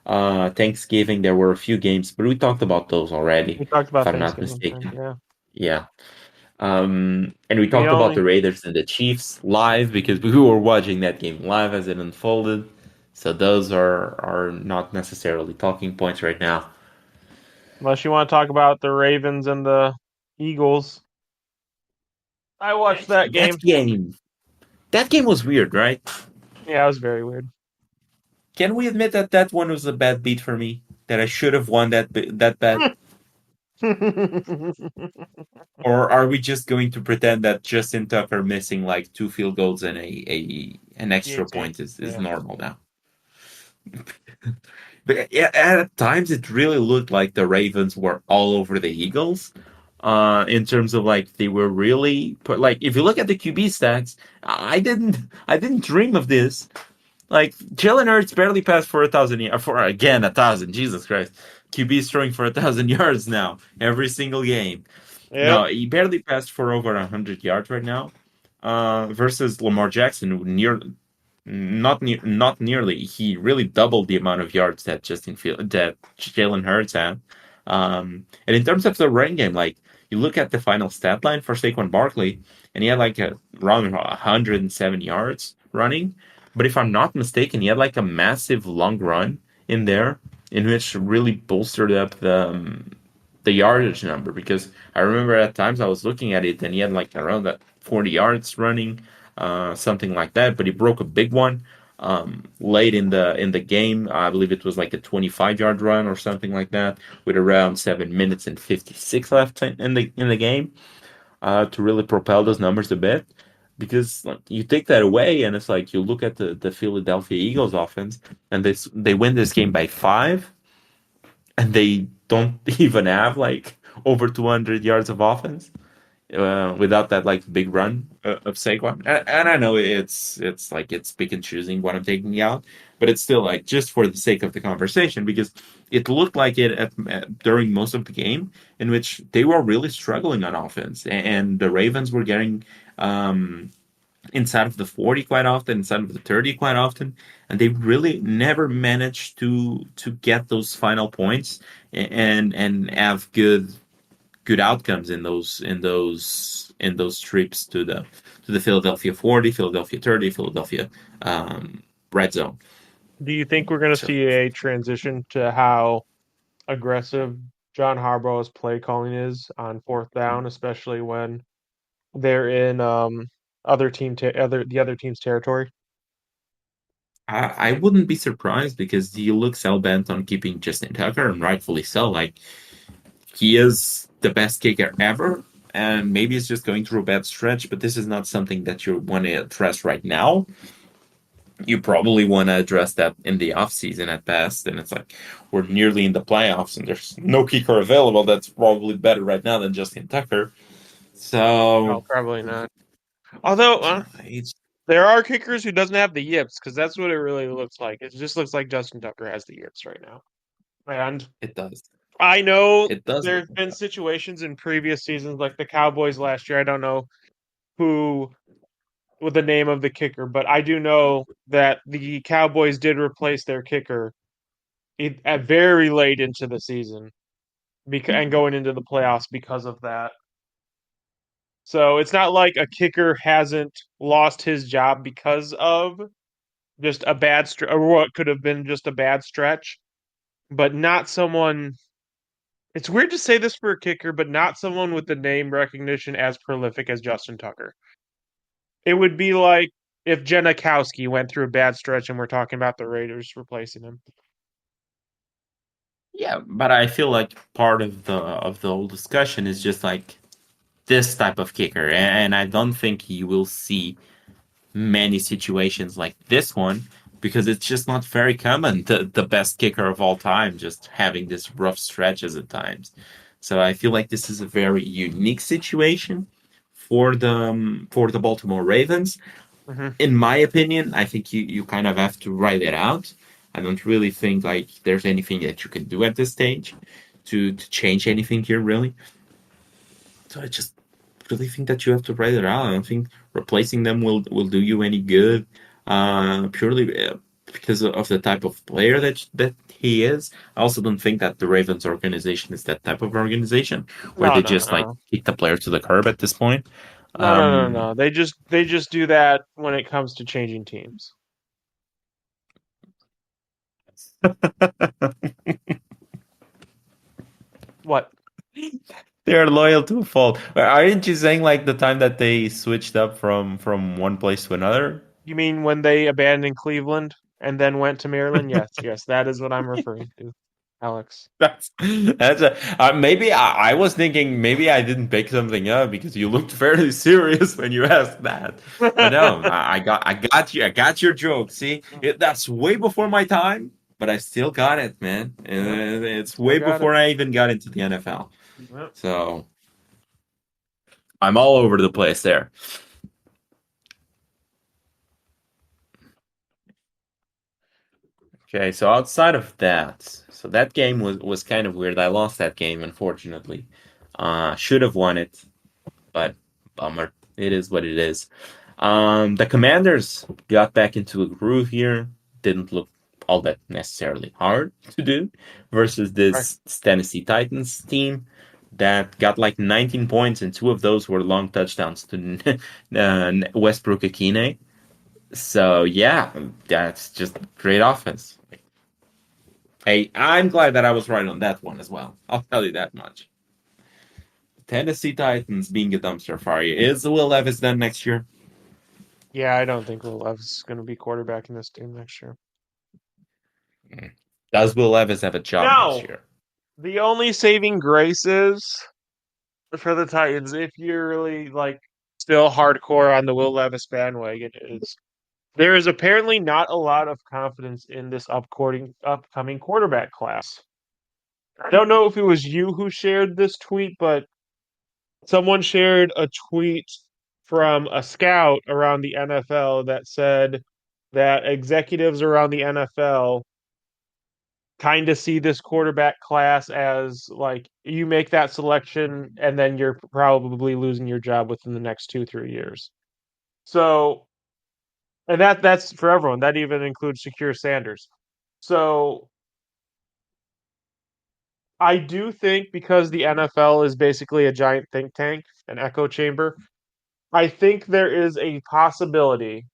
Thanksgiving, there were a few games, but we talked about those already, We talked if about I'm not Thanksgiving time. mistaken. Yeah. Yeah. And we The talked about the only Raiders and the Chiefs live because we were watching that game live as it unfolded. So those are not necessarily talking points right now. Unless you want to talk about the Ravens and the Eagles. I watched that That game. game, that game was weird, right? Yeah, it was very weird. Can we admit that that one was a bad beat for me? That I should have won that bet? Or are we just going to pretend that Justin Tucker missing like two field goals and an extra PAT. point is Yeah. normal now? But yeah, at times it really looked like the Ravens were all over the Eagles. In terms of like they were really put like if you look at the QB stats, I didn't dream of this. Like Jalen Hurts barely passed for 1,000 yards for again 1,000. Jesus Christ, QB's throwing for 1,000 yards now every single game. Yep. No, he barely passed for over 100 yards right now. Versus Lamar Jackson, who not nearly. He really doubled the amount of yards that that Jalen Hurts had. And in terms of the running game, like you look at the final stat line for Saquon Barkley, and he had like around 107 yards running. But if I'm not mistaken, he had like a massive long run in there, in which really bolstered up the yardage number because I remember at times I was looking at it and he had like around that 40 yards running, something like that. But he broke a big one late in the game. I believe it was like a 25-yard run or something like that, with around 7 minutes and 56 left in the game to really propel those numbers a bit. Because like you take that away, and it's like you look at the Philadelphia Eagles offense, and they win this game by 5, and they don't even have like over 200 yards of offense without that like big run of Saquon. And I know it's like it's pick and choosing what I'm taking out, but it's still like just for the sake of the conversation because it looked like it during most of the game in which they were really struggling on offense, and the Ravens were getting um, inside of the 40 quite often, inside of the 30 quite often, and they really never managed to get those final points and have good outcomes in those trips to the Philadelphia 40, Philadelphia 30, Philadelphia red zone. Do you think we're going to So see a transition to how aggressive John Harbaugh's play calling is on fourth down, especially when they're in the other team's territory? I wouldn't be surprised because he looks hell bent on keeping Justin Tucker, and rightfully so. Like he is the best kicker ever, and maybe it's just going through a bad stretch, but this is not something that you want to address right now. You probably want to address that in the off season at best, and it's like we're nearly in the playoffs, and there's no kicker available that's probably better right now than Justin Tucker. No, So probably not. Although it's, there are kickers who doesn't have the yips, because that's what it really looks like. It just looks like Justin Tucker has the yips right now. And it does I know it does look there's been situations in previous seasons, like the Cowboys last year. I don't know who with the name of the kicker, but I do know that the Cowboys did replace their kicker at very late into the season and going into the playoffs because of that. So it's not like a kicker hasn't lost his job because of just a bad or what could have been just a bad stretch, but not someone. It's weird to say this for a kicker, but not someone with the name recognition as prolific as Justin Tucker. It would be like if Janikowski went through a bad stretch and we're talking about the Raiders replacing him. Yeah, but I feel like part of the whole discussion is just like this type of kicker, and I don't think you will see many situations like this one because it's just not very common. The best kicker of all time just having this rough stretches at times. So I feel like this is a very unique situation for the Baltimore Ravens. Hmm. In my opinion, I think you kind of have to write it out. I don't really think like there's anything that you can do at this stage to change anything here really. So I just really think that you have to write it out. I don't think replacing them will do you any good. Purely because of the type of player that he is. I also don't think that the Ravens organization is that type of organization where No, they no, just like no, kick the player to the curb at this point. no, no, no, Um, no. They just do that when it comes to changing teams. What? they're loyal to a fault. Aren't you saying like the time that they switched up from one place to another? You mean when they abandoned Cleveland and then went to Maryland? Yes, yes, that is what I'm referring to, Alex. That's a maybe I was thinking maybe I didn't pick something up because you looked fairly serious when you asked that. But no, I got you. I got your joke. See, that's way before my time, but I still got it, man. Yep, It's still way got it. before I even got into the NFL. Yep. So I'm all over the place there. Okay, so outside of that, so that game was kind of weird. I lost that game, unfortunately. Should have won it, but bummer. It is what it is. The Commanders got back into a groove here. Didn't look all that necessarily hard to do versus Right. this Tennessee Titans team that got like 19 points, and two of those were long touchdowns to Westbrook Akine. So yeah, that's just great offense. Hey, I'm glad that I was right on that one as well. I'll tell you that much. Tennessee Titans being a dumpster fire. Is Will Levis done next year? Yeah, I don't think Will Levis is going to be quarterback in this team next year. Mm. Does Will Levis have a job next No, year? the only saving grace is for the Titans, if you're really like still hardcore on the Will Levis bandwagon, is there is apparently not a lot of confidence in this upcoming quarterback class. I don't know if it was you who shared this tweet, but someone shared a tweet from a scout around the NFL that said that executives around the NFL kind of see this quarterback class as like you make that selection and then you're probably losing your job within the next 2, 3 years. So, and that's for everyone. That even includes Secure Sanders. So I do think because the NFL is basically a giant think tank, an echo chamber, I think there is a possibility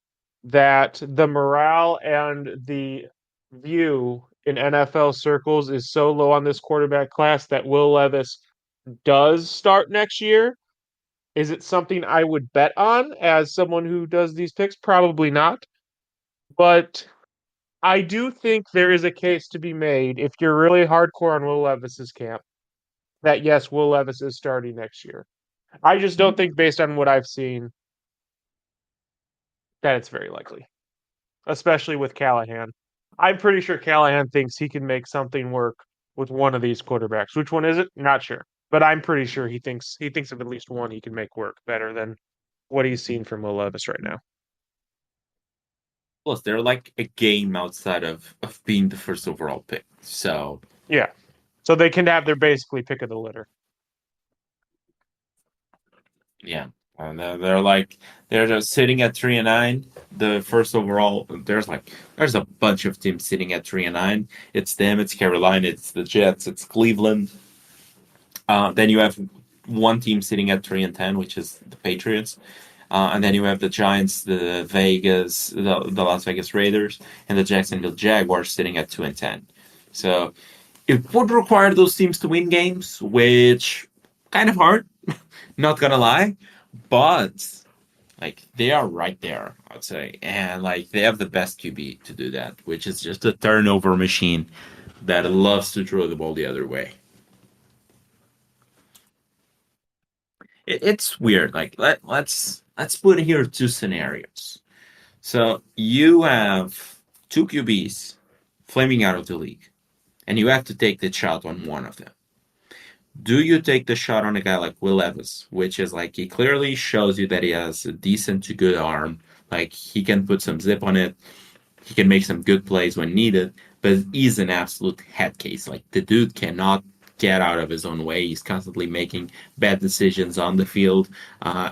that the morale and the view in NFL circles is so low on this quarterback class that Will Levis does start next year. Is it something I would bet on as someone who does these picks? Probably not. But I do think there is a case to be made if you're really hardcore on Will Levis's camp that yes, Will Levis is starting next year. I just don't think, based on what I've seen, that it's very likely, especially with Callahan. I'm pretty sure Callahan thinks he can make something work with one of these quarterbacks. Which one is it? Not sure, but I'm pretty sure he thinks of at least one he can make work better than what he's seen from Will Levis right now. Plus, they're like a game outside of being the first overall pick. So Yeah, so they can have their basically pick of the litter. yeah, and they're like they're just sitting at 3-9. The first overall, there's a bunch of teams sitting at 3-9. It's them, it's Carolina, it's the Jets, it's Cleveland. Then you have one team sitting at 3-10, which is the Patriots. And then you have the Giants, the Las Vegas Raiders, and the Jacksonville Jaguars sitting at 2-10. So it would require those teams to win games, which kind of hard, not gonna lie, but like they are right there, I'd say, and like they have the best QB to do that, which is just a turnover machine that loves to throw the ball the other way. It's weird. Like let's put here two scenarios. So you have two QBs flaming out of the league, and you have to take the shot on one of them. Do you take the shot on a guy like Will Levis, which is like he clearly shows you that he has a decent to good arm, like he can put some zip on it, he can make some good plays when needed, but he's an absolute head case. Like the dude cannot get out of his own way. He's constantly making bad decisions on the field.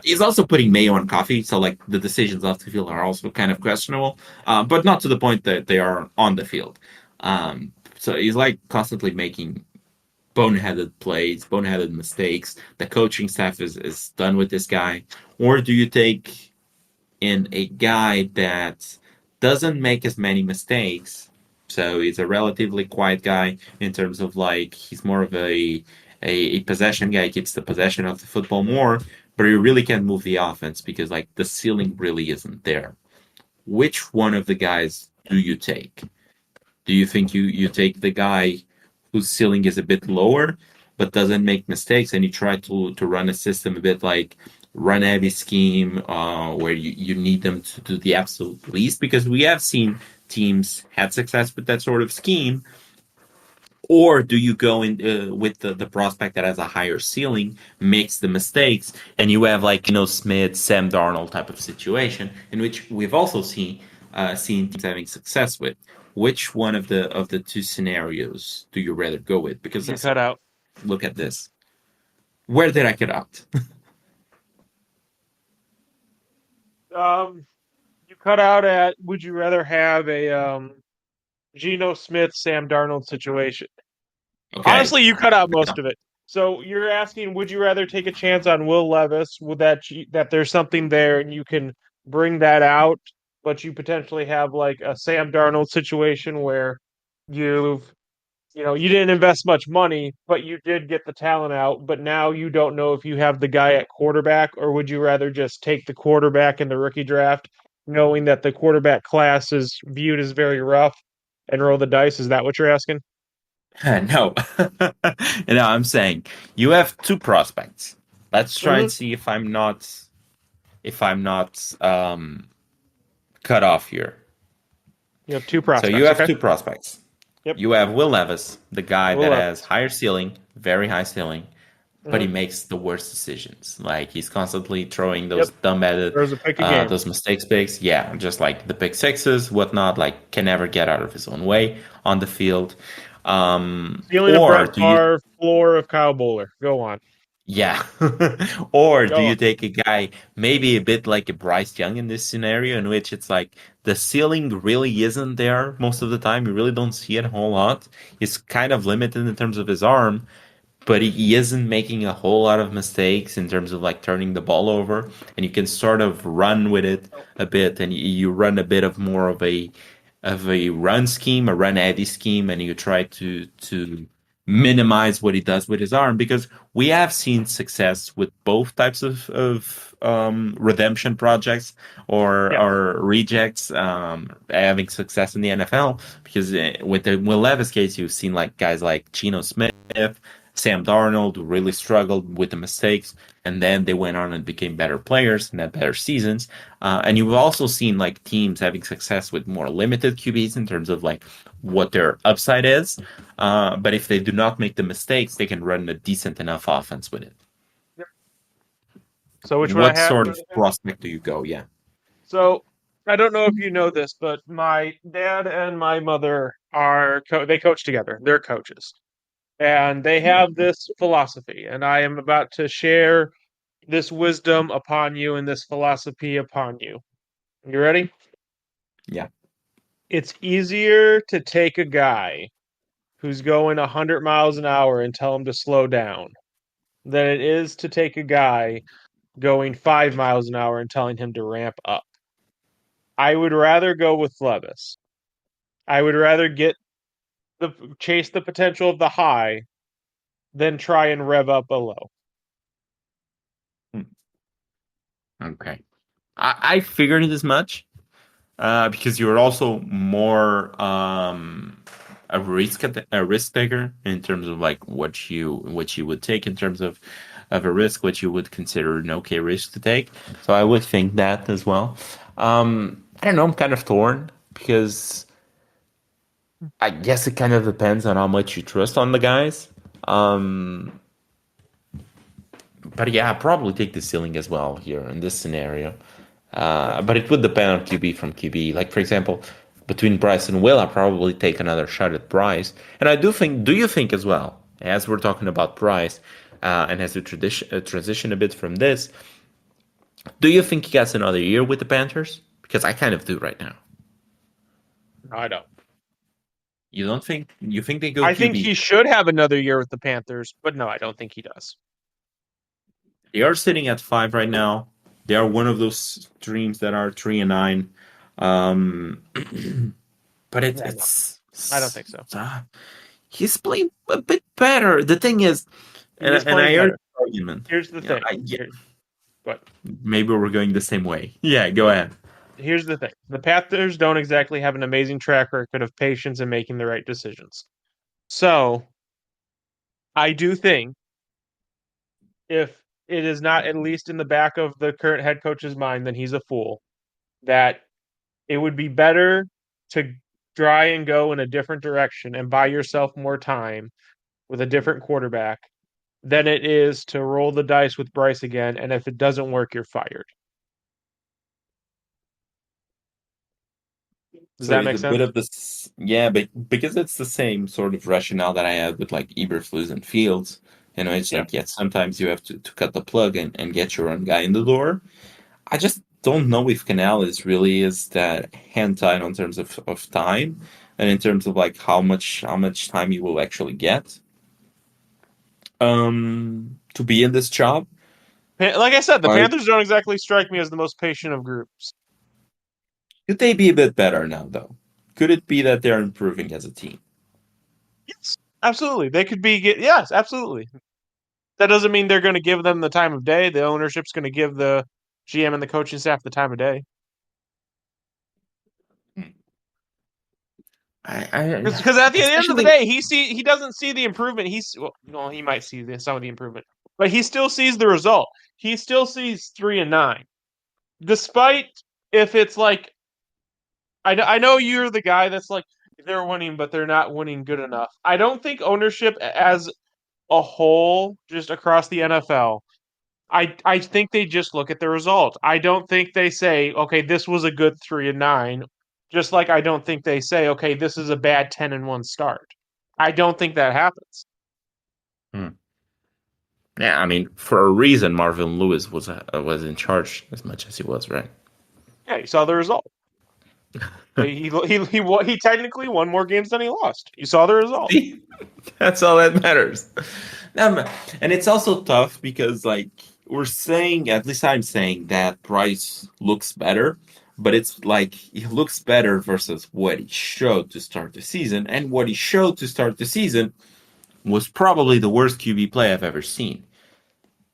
He's also putting mayo on coffee, so like the decisions off the field are also kind of questionable, but not to the point that they are on the field. So he's like constantly making boneheaded plays, boneheaded mistakes. The coaching staff is done with this guy. Or do you take in a guy that doesn't make as many mistakes? So he's a relatively quiet guy in terms of like he's more of a possession guy, keeps the possession of the football more, but he really can't move the offense because like the ceiling really isn't there. Which one of the guys do you take? Do you think you take the guy whose ceiling is a bit lower but doesn't make mistakes, and you try to run a system a bit like run heavy scheme where you need them to do the absolute least? Because we have seen teams had success with that sort of scheme. Or do you go in with the prospect that has a higher ceiling, makes the mistakes, and you have like Smith, Sam Darnold type of situation in which we've also seen teams having success with? Which one of the two scenarios do you rather go with? Because You cut out. look at this. Where did I cut out? You cut out at would you rather have a Geno Smith, Sam Darnold situation? Okay. Honestly, you cut out most of it. So you're asking, would you rather take a chance on Will Levis? Would that there's something there and you can bring that out, but you potentially have like a Sam Darnold situation where you've you didn't invest much money, but you did get the talent out, but now you don't know if you have the guy at quarterback, or would you rather just take the quarterback in the rookie draft, knowing that the quarterback class is viewed as very rough and roll the dice? Is that what you're asking? No. No, I'm saying you have two prospects. Let's try Mm-hmm. and see if I'm not cut off here. You have two So you prospects, have okay? two prospects. Yep. You have Will Levis, the guy Will that has Levis. higher ceiling, very high ceiling, but he Mm-hmm. makes the worst decisions. Like he's constantly throwing those Yep. dumb-headed, There's a pick a game. those mistakes picks. Yeah, just like the pick sixes, whatnot. Like can never get out of his own way on the field. Ceiling of Or Brett do you Favre, floor of Kyle Bowler. Go on. Yeah. Or do Go you on. take a guy maybe a bit like a Bryce Young in this scenario in which it's like the ceiling really isn't there most of the time. You really don't see it a whole lot. He's kind of limited in terms of his arm, but he isn't making a whole lot of mistakes in terms of like turning the ball over, and you can sort of run with it a bit, and you run a bit of more of a run scheme, a run heavy scheme, and you try to minimize what he does with his arm because we have seen success with both types of redemption projects Yeah. or rejects having success in the NFL because with the Will Levis case, you've seen like guys like Geno Smith, Sam Darnold who really struggled with the mistakes, and then they went on and became better players and had better seasons. And you've also seen like teams having success with more limited QBs in terms of like what their upside is. But if they do not make the mistakes, they can run a decent enough offense with it. Yep. So which would I What have? sort of prospect do you go? Yeah. So I don't know if you know this, but my dad and my mother they coach together. They're coaches. And they have this philosophy, and I am about to share this wisdom upon you and this philosophy upon you. You ready? Yeah. It's easier to take a guy who's going 100 miles an hour and tell him to slow down than it is to take a guy going 5 miles an hour and telling him to ramp up. I would rather go with Levis. I would rather chase the potential of the high than try and rev up a low. Okay. I figured it as much because you're also more a risk taker in terms of like what you would take in terms of a risk, what you would consider an okay risk to take. So I would think that as well. I don't know. I'm kind of torn because I guess it kind of depends on how much you trust on the guys. Um, but yeah, I'd probably take the ceiling as well here in this scenario. Yeah. But it would depend on QB from QB. Like for example, between Bryce and Will, I'll probably take another shot at Bryce. And I do think, do you think as well, as we're talking about Bryce, and as we transition a bit from this, do you think he gets another year with the Panthers? Because I kind of do right now. No, I don't. You don't think? You think they go I think QB? he should have another year with the Panthers, but no, I don't think he does. They are sitting at 5 right now. They are one of those teams that are 3-9. Um, but Yeah, no, it's I don't think so. he's playing a bit better. The thing is, He is and I playing heard better. the argument. Here's the Yeah, thing. But maybe we're going the same way. Yeah, go ahead. here's the thing. The Panthers don't exactly have an amazing track record of patience and making the right decisions. So I do think if it is not at least in the back of the current head coach's mind, then he's a fool. That it would be better to try and go in a different direction and buy yourself more time with a different quarterback than it is to roll the dice with Bryce again. And if it doesn't work, you're fired. Does So that it's make a bit sense? of this, yeah, but because it's the same sort of rationale that I had with like Eberflus and Fields. It's Yeah. like, yeah, sometimes you have to cut the plug and get your own guy in the door. I just don't know if Canales really is that hand tied on terms of time and in terms of like how much time you will actually get to be in this job. Like I said, the But Panthers don't exactly strike me as the most patient of groups. could they be a bit better now though? Could it be that they're improving as a team? Yes, absolutely. They could be, yes, absolutely. That doesn't mean they're going to give them the time of day. The ownership's going to give the GM and the coaching staff the time of day. Because at the end of the Especially day, he doesn't see the improvement. He might see some of the improvement, but he still sees the result. He still sees 3-9, despite if it's like I know you're the guy that's like they're winning, but they're not winning good enough. I don't think ownership as a whole, just across the NFL, I think they just look at the result. I don't think they say, okay, this was a good 3-9. Just like I don't think they say, okay, this is a bad 10-1 start. I don't think that happens. hmm. Yeah, I mean, for a reason, Marvin Lewis was in charge as much as he was, right? Yeah, you saw the result. He technically won more games than he lost. You saw the result. See, that's all that matters. And it's also tough because, like, we're saying, at least I'm saying that Price looks better, but it's like he looks better versus what he showed to start the season, and what he showed to start the season was probably the worst QB play I've ever seen.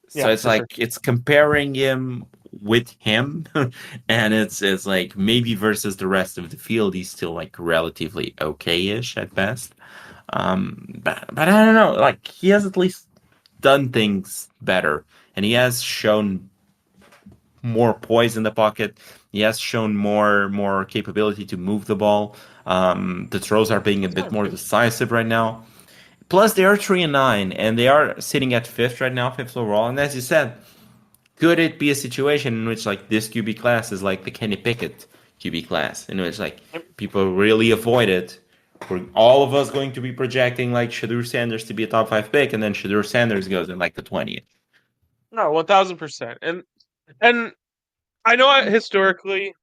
So Yeah, it's for sure. like it's comparing him with him, and it's like maybe versus the rest of the field, he's still like relatively okay-ish at best. But I don't know, like he has at least done things better, and he has shown more poise in the pocket. He has shown more capability to move the ball. The throws are being a bit more decisive right now. Plus, they are 3-9, and they are sitting at fifth right now, fifth overall. And as you said, could it be a situation in which like this QB class is like the Kenny Pickett QB class, in which like people really avoid it? We're all of us going to be projecting like Shadur Sanders to be a top 5 pick, and then Shadur Sanders goes in like the 20th. No, 1,000%. And I know historically,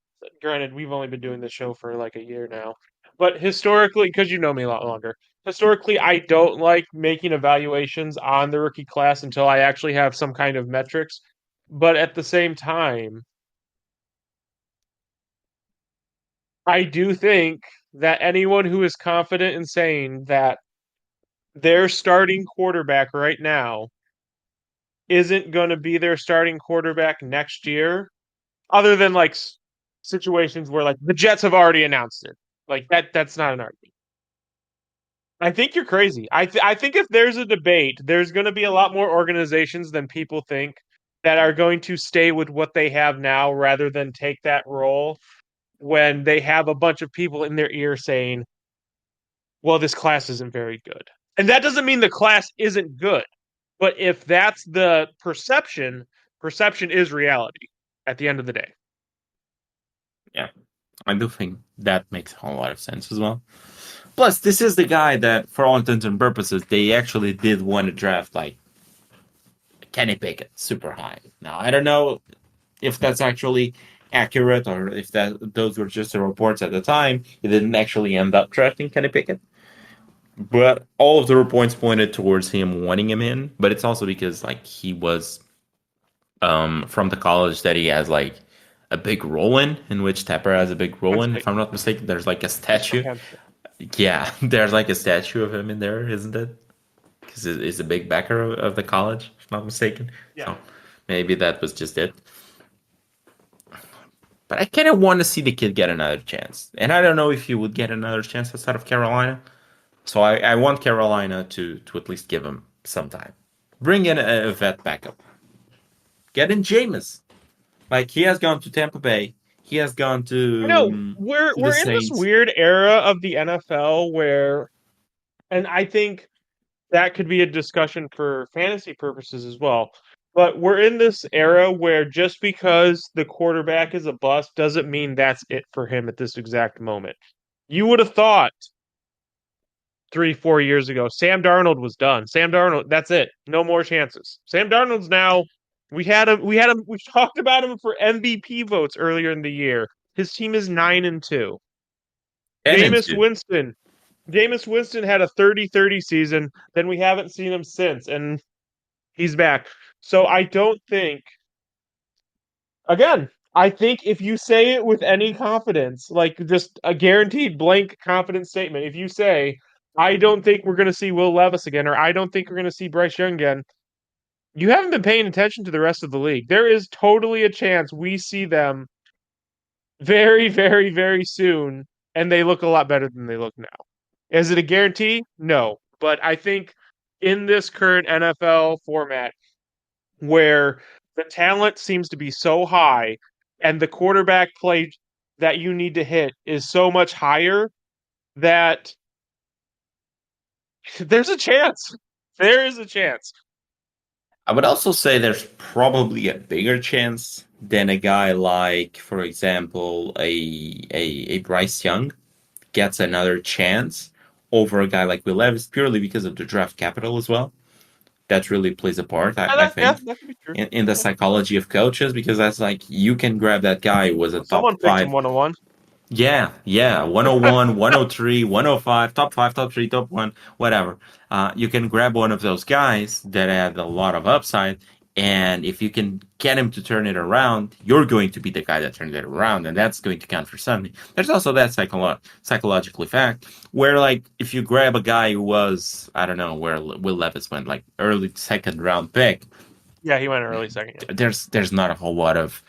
granted, we've only been doing this show for like a year now, but historically, because you know me a lot longer, historically, I don't like making evaluations on the rookie class until I actually have some kind of metrics. But at the same time, I do think that anyone who is confident in saying that their starting quarterback right now isn't going to be their starting quarterback next year, other than like situations where like the Jets have already announced it. Like that's not an argument. I think you're crazy. I think if there's a debate, there's going to be a lot more organizations than people think that are going to stay with what they have now rather than take that role when they have a bunch of people in their ear saying, "Well, this class isn't very good." And that doesn't mean the class isn't good. But if that's the perception, perception is reality at the end of the day. Yeah, I do think that makes a whole lot of sense as well. Plus, this is the guy that, for all intents and purposes, they actually did want to draft like Kenny Pickett super high. Now, I don't know if that's actually accurate or if those were just the reports at the time. He didn't actually end up drafting Kenny Pickett. But all of the reports pointed towards him wanting him in. But it's also because like he was from the college that he has like a big role in which Tepper has a big role in. If I'm not mistaken, there's like a statue. Yeah, there's like a statue of him in there, isn't it? Because he's a big backer of the college, if I'm not mistaken. Yeah. So maybe that was just it. But I kind of want to see the kid get another chance. And I don't know if he would get another chance outside of Carolina. So I want Carolina to at least give him some time. Bring in a vet backup. Get in Jameis. Like, he has gone to Tampa Bay. He has gone I know to we're the in this Saints. weird era of the NFL where, and I think that could be a discussion for fantasy purposes as well. But we're in this era where just because the quarterback is a bust doesn't mean that's it for him at this exact moment. You would have thought 3, 4 years ago, Sam Darnold was done. Sam Darnold, that's it. No more chances. Sam Darnold's now. We talked about him for MVP votes earlier in the year. His team is 9-2. And Jameis into. Winston. Jameis Winston had a 30-30 season. Then we haven't seen him since, and he's back. So I don't think. Again, I think if you say it with any confidence, like just a guaranteed blank confidence statement, if you say, I don't think we're going to see Will Levis again, or I don't think we're going to see Bryce Young again, you haven't been paying attention to the rest of the league. There is totally a chance we see them very, very, very soon, and they look a lot better than they look now. Is it a guarantee? No. But I think in this current NFL format, where the talent seems to be so high and the quarterback play that you need to hit is so much higher that there's a chance. There is a chance. I would also say there's probably a bigger chance than a guy like, for example, a Bryce Young gets another chance over a guy like Will Levis purely because of the draft capital as well. That really plays a part, I Yeah, think, that could be true. in the psychology of coaches because that's like you can grab that guy who was a top Someone picked him five. 101. Yeah, 101, 103, 105, top 5, top 3, top 1, whatever. You can grab one of those guys that have a lot of upside, and if you can get him to turn it around, you're going to be the guy that turns it around, and that's going to count for something. There's also that psychological effect where, like, if you grab a guy who was, I don't know, where Will Levis went, like, early second round pick, Yeah, he went early second. Yeah. there's not a whole lot of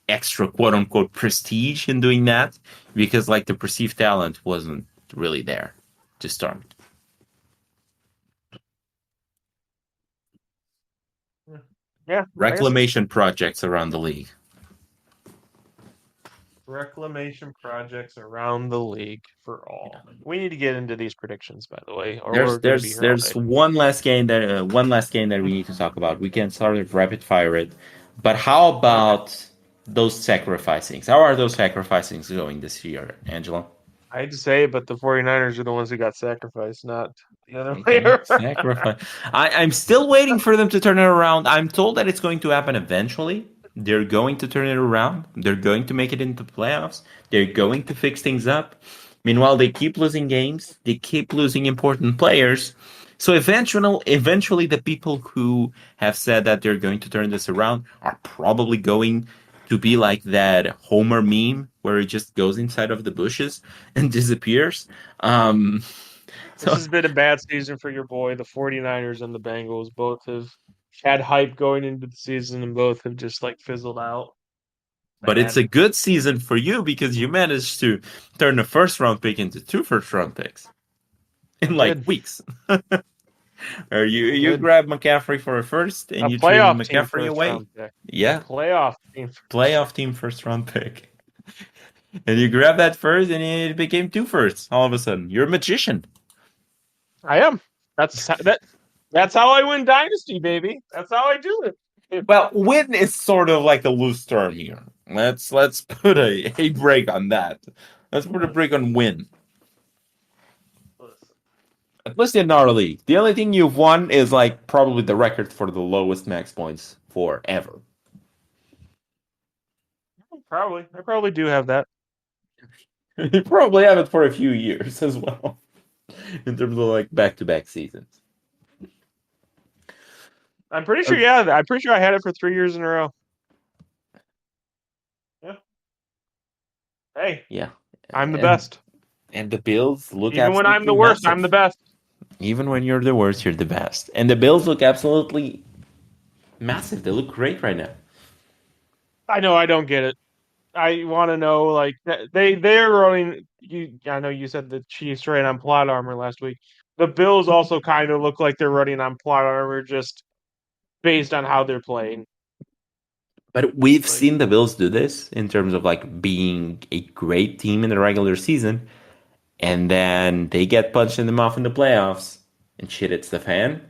extra quote unquote prestige in doing that because like the perceived talent wasn't really there to start. Yeah. Reclamation projects around the league. Reclamation projects around the league for all. We need to get into these predictions, by the way, or There's we're going to be there's here all there's day. one last game that we need to talk about. We can sort of rapid fire it, but how about those sacrificings? How are those sacrificings going this year, Angela? I hate to say it, but the 49ers are the ones who got sacrificed, not the other way Okay, around. sacrifice. I'm still waiting for them to turn it around. I'm told that it's going to happen eventually. They're going to turn it around. They're going to make it into playoffs. They're going to fix things up. Meanwhile, they keep losing games. They keep losing important players. So eventually, the people who have said that they're going to turn this around are probably going to be like that Homer meme where he just goes inside of the bushes and disappears. Um, This so, has been a bad season for your boy. The 49ers and the Bengals both have had hype going into the season and both have just like fizzled out. but it's Bad. a good season for you because you managed to turn a first round pick into two first round picks I in like did. weeks. Or you I you did. grab McCaffrey for a first and A you traded playoff team McCaffrey first away. round pick. A Yeah, playoff team. playoff team first round pick. And you grab that first and it became two firsts all of a sudden. You're a magician. I am. That's how I win Dynasty, baby. That's how I do it. Well, win is sort of like a loose term here. Let's put a break on that. Let's put a break on win. Listen. At least in our league, the only thing you've won is like probably the record for the lowest max points forever. Probably. I probably do have that. You probably have it for a few years as well, in terms of like back-to-back seasons. I'm pretty sure, Okay. yeah. I'm pretty sure I had it for 3 years in a row. Yeah. Hey, Yeah, I'm the and best. and the Bills look Even when I'm the absolutely worst, I'm the massive. best. Even when you're the worst, you're the best. And the Bills look absolutely massive. They look great right now. I know I don't get it. I want to know like they're running. You, I know you said the Chiefs ran on plot armor last week. The Bills also kind of look like they're running on plot armor just based on how they're playing. But we've Like seen the Bills do this in terms of like being a great team in the regular season, and then they get punched in the mouth in the playoffs, and shit hits the fan.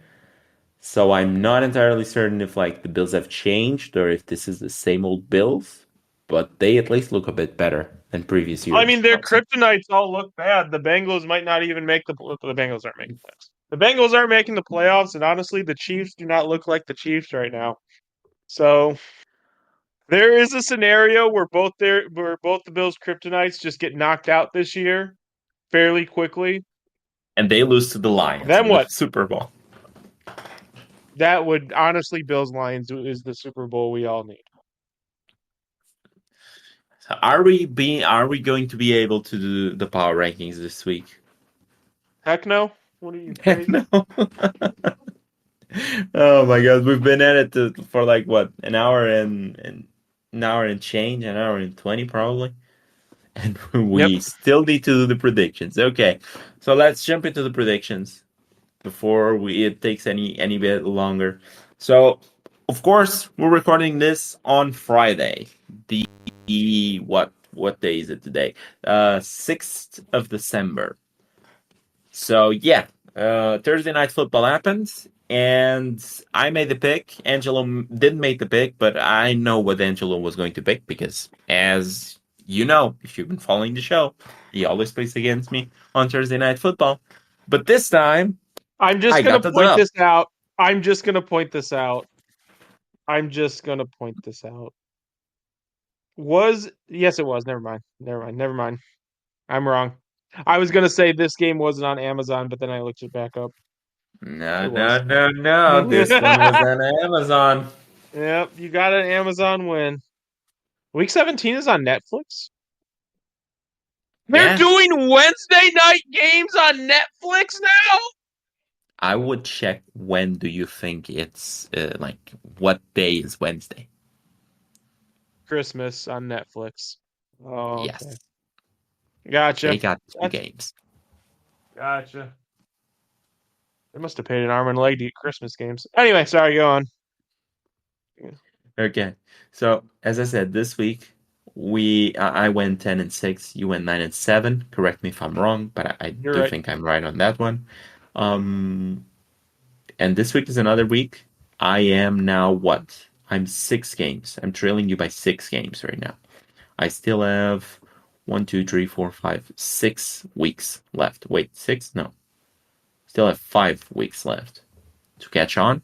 So I'm not entirely certain if like the Bills have changed or if this is the same old Bills, but they at least look a bit better than previous I mean, years. their kryptonites all look bad. The Bengals might not even make the Bengals aren't making playoffs. The Bengals aren't making the playoffs, and honestly, the Chiefs do not look like the Chiefs right now. So there is a scenario where both the Bills kryptonites just get knocked out this year fairly quickly. And they lose to the Lions Then in the what? Super Bowl. That would honestly, Bills Lions is the Super Bowl we all need. So are we going to be able to do the power rankings this week? Heck no. What are you Heck crazy? no. Oh my god, we've been at it for like what, and an hour and change, an hour and 20 probably. And Yep. we still need to do the predictions. Okay. So let's jump into the predictions before it takes any bit longer. So, of course, we're recording this on Friday. What day is it today? 6th of December. So yeah, Thursday night football happens, and I made the pick. Angelo didn't make the pick, but I know what Angelo was going to pick because, as you know, if you've been following the show, he always plays against me on Thursday night football. But this time, I'm just I gonna got the point dub. this out. I'm just gonna point this out. I'm just gonna point this out. Yes, it was. Never mind. Never mind. Never mind. I'm wrong. I was gonna say this game wasn't on Amazon, but then I looked it back up. No, It no, was. no, no. This one was on Amazon. Yep, you got an Amazon win. Week 17 is on Netflix. They're Yeah, doing Wednesday night games on Netflix now? I would check when do you think it's like what day is Wednesday? Christmas on Netflix. Oh, okay. Yes, Gotcha. they got two Gotcha. games. Gotcha. They must have paid an arm and a leg to get Christmas games. Anyway, sorry, go on. Okay. So as I said, this week I went 10-6. You went 9-7. Correct me if I'm wrong, but I You're do right. think I'm right on that one. Um, and this week is another week. I am now what? I'm 6 games. I'm trailing you by 6 games right now. I still have 6 weeks left. Wait, six? No, still have 5 weeks left to catch on.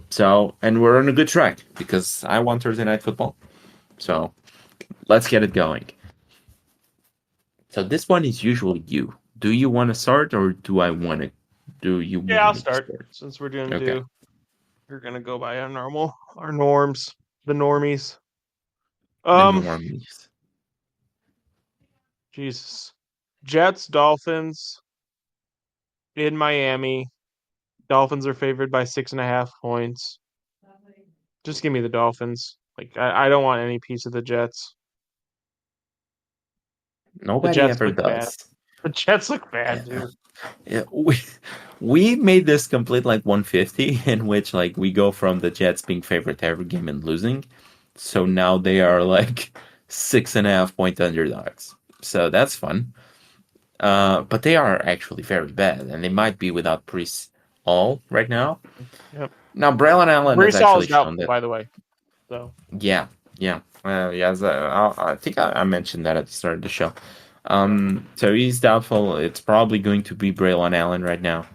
So, and we're on a good track because I won Thursday night football. So let's get it going. So this one is usually you. Do you want to start or do I want to do you Yeah, I'll want me to start start? since we're gonna Okay, do. We're gonna go by our norms, the normies. the Um, normies. Jesus, Jets, Dolphins in Miami. Dolphins are favored by 6.5 points. Just give me the Dolphins. Like I don't want any piece of the Jets. The Nobody Jets ever look bad. does. The Jets look bad, Yeah. dude. Yeah, we made this complete like 150 in which like we go from the Jets being favorite every game and losing. So now they are like 6.5 point underdogs. So that's fun. But they are actually very bad, and they might be without Priest all right now. Yep. Now Braylon Allen has Brees Hall actually is shown doubtful, that. by the way. So Yeah, yeah, yeah. I think I mentioned that at the start of the show. yeah. So he's doubtful. It's probably going to be Braylon Allen right now.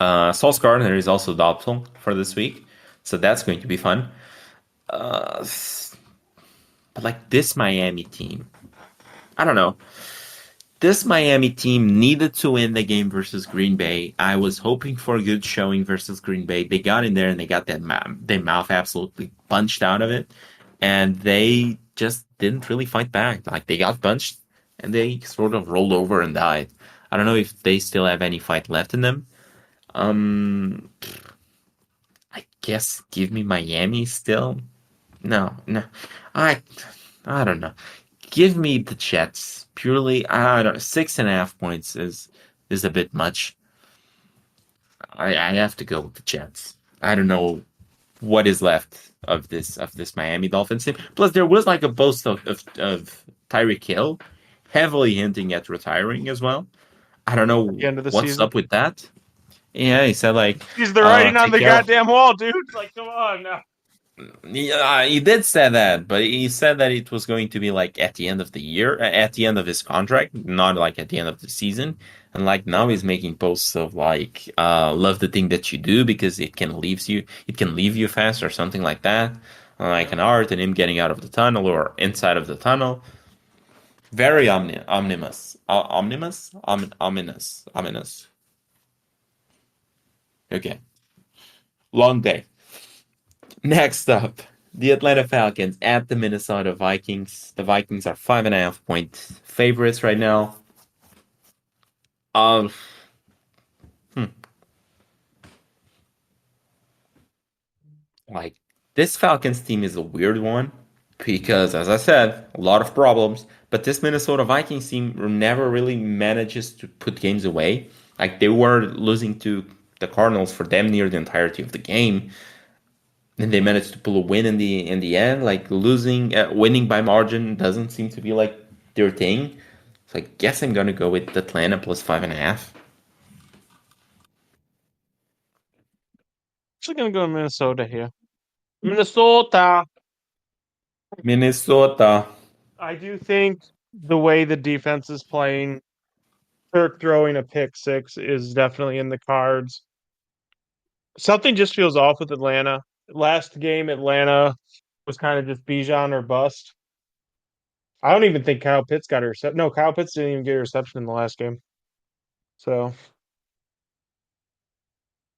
Sauce Gardner is also doubtful for this week, so that's going to be fun. Uh, but like this Miami team, I don't know. This Miami team needed to win the game versus Green Bay. I was hoping for a good showing versus Green Bay. They got in there and they got their mouth absolutely punched out of it, and they just didn't really fight back. Like they got punched and they sort of rolled over and died. I don't know if they still have any fight left in them. Um, I guess give me Miami still. No, no, I, I don't know. Give me the Jets. Purely, I don't. 6.5 points is a bit much. I have to go with the Jets. I don't know what is left of this Miami Dolphins team. Plus, there was like a boast of Tyreek Hill, heavily hinting at retiring as well. I don't At the know end of the what's season. up with that. Yeah, he said like, He's the writing on take the care of. goddamn wall, dude. Like, come on now. Yeah, he did say that, but he said that it was going to be like at the end of the year, at the end of his contract, not like at the end of the season. And like now he's making posts of like, love the thing that you do because it can leave you fast or something like that. Like an art and him getting out of the tunnel or inside of the tunnel. Very omnibus, ominous. Okay, long day. Next up, the Atlanta Falcons at the Minnesota Vikings. The Vikings are 5.5 point favorites right now. Um, hmm, like this Falcons team is a weird one because, as I said, a lot of problems. But this Minnesota Vikings team never really manages to put games away. Like they were losing to the Cardinals for damn near the entirety of the game, and they managed to pull a win in the end. Like winning by margin doesn't seem to be like their thing. So I guess I'm gonna go with Atlanta plus 5.5. Actually gonna go to Minnesota here. Minnesota. Minnesota. I do think the way the defense is playing, Kirk throwing a pick six is definitely in the cards. Something just feels off with Atlanta. Last game, Atlanta was kind of just Bijan or bust. I don't even think Kyle Pitts got a reception. No, Kyle Pitts didn't even get a reception in the last game. So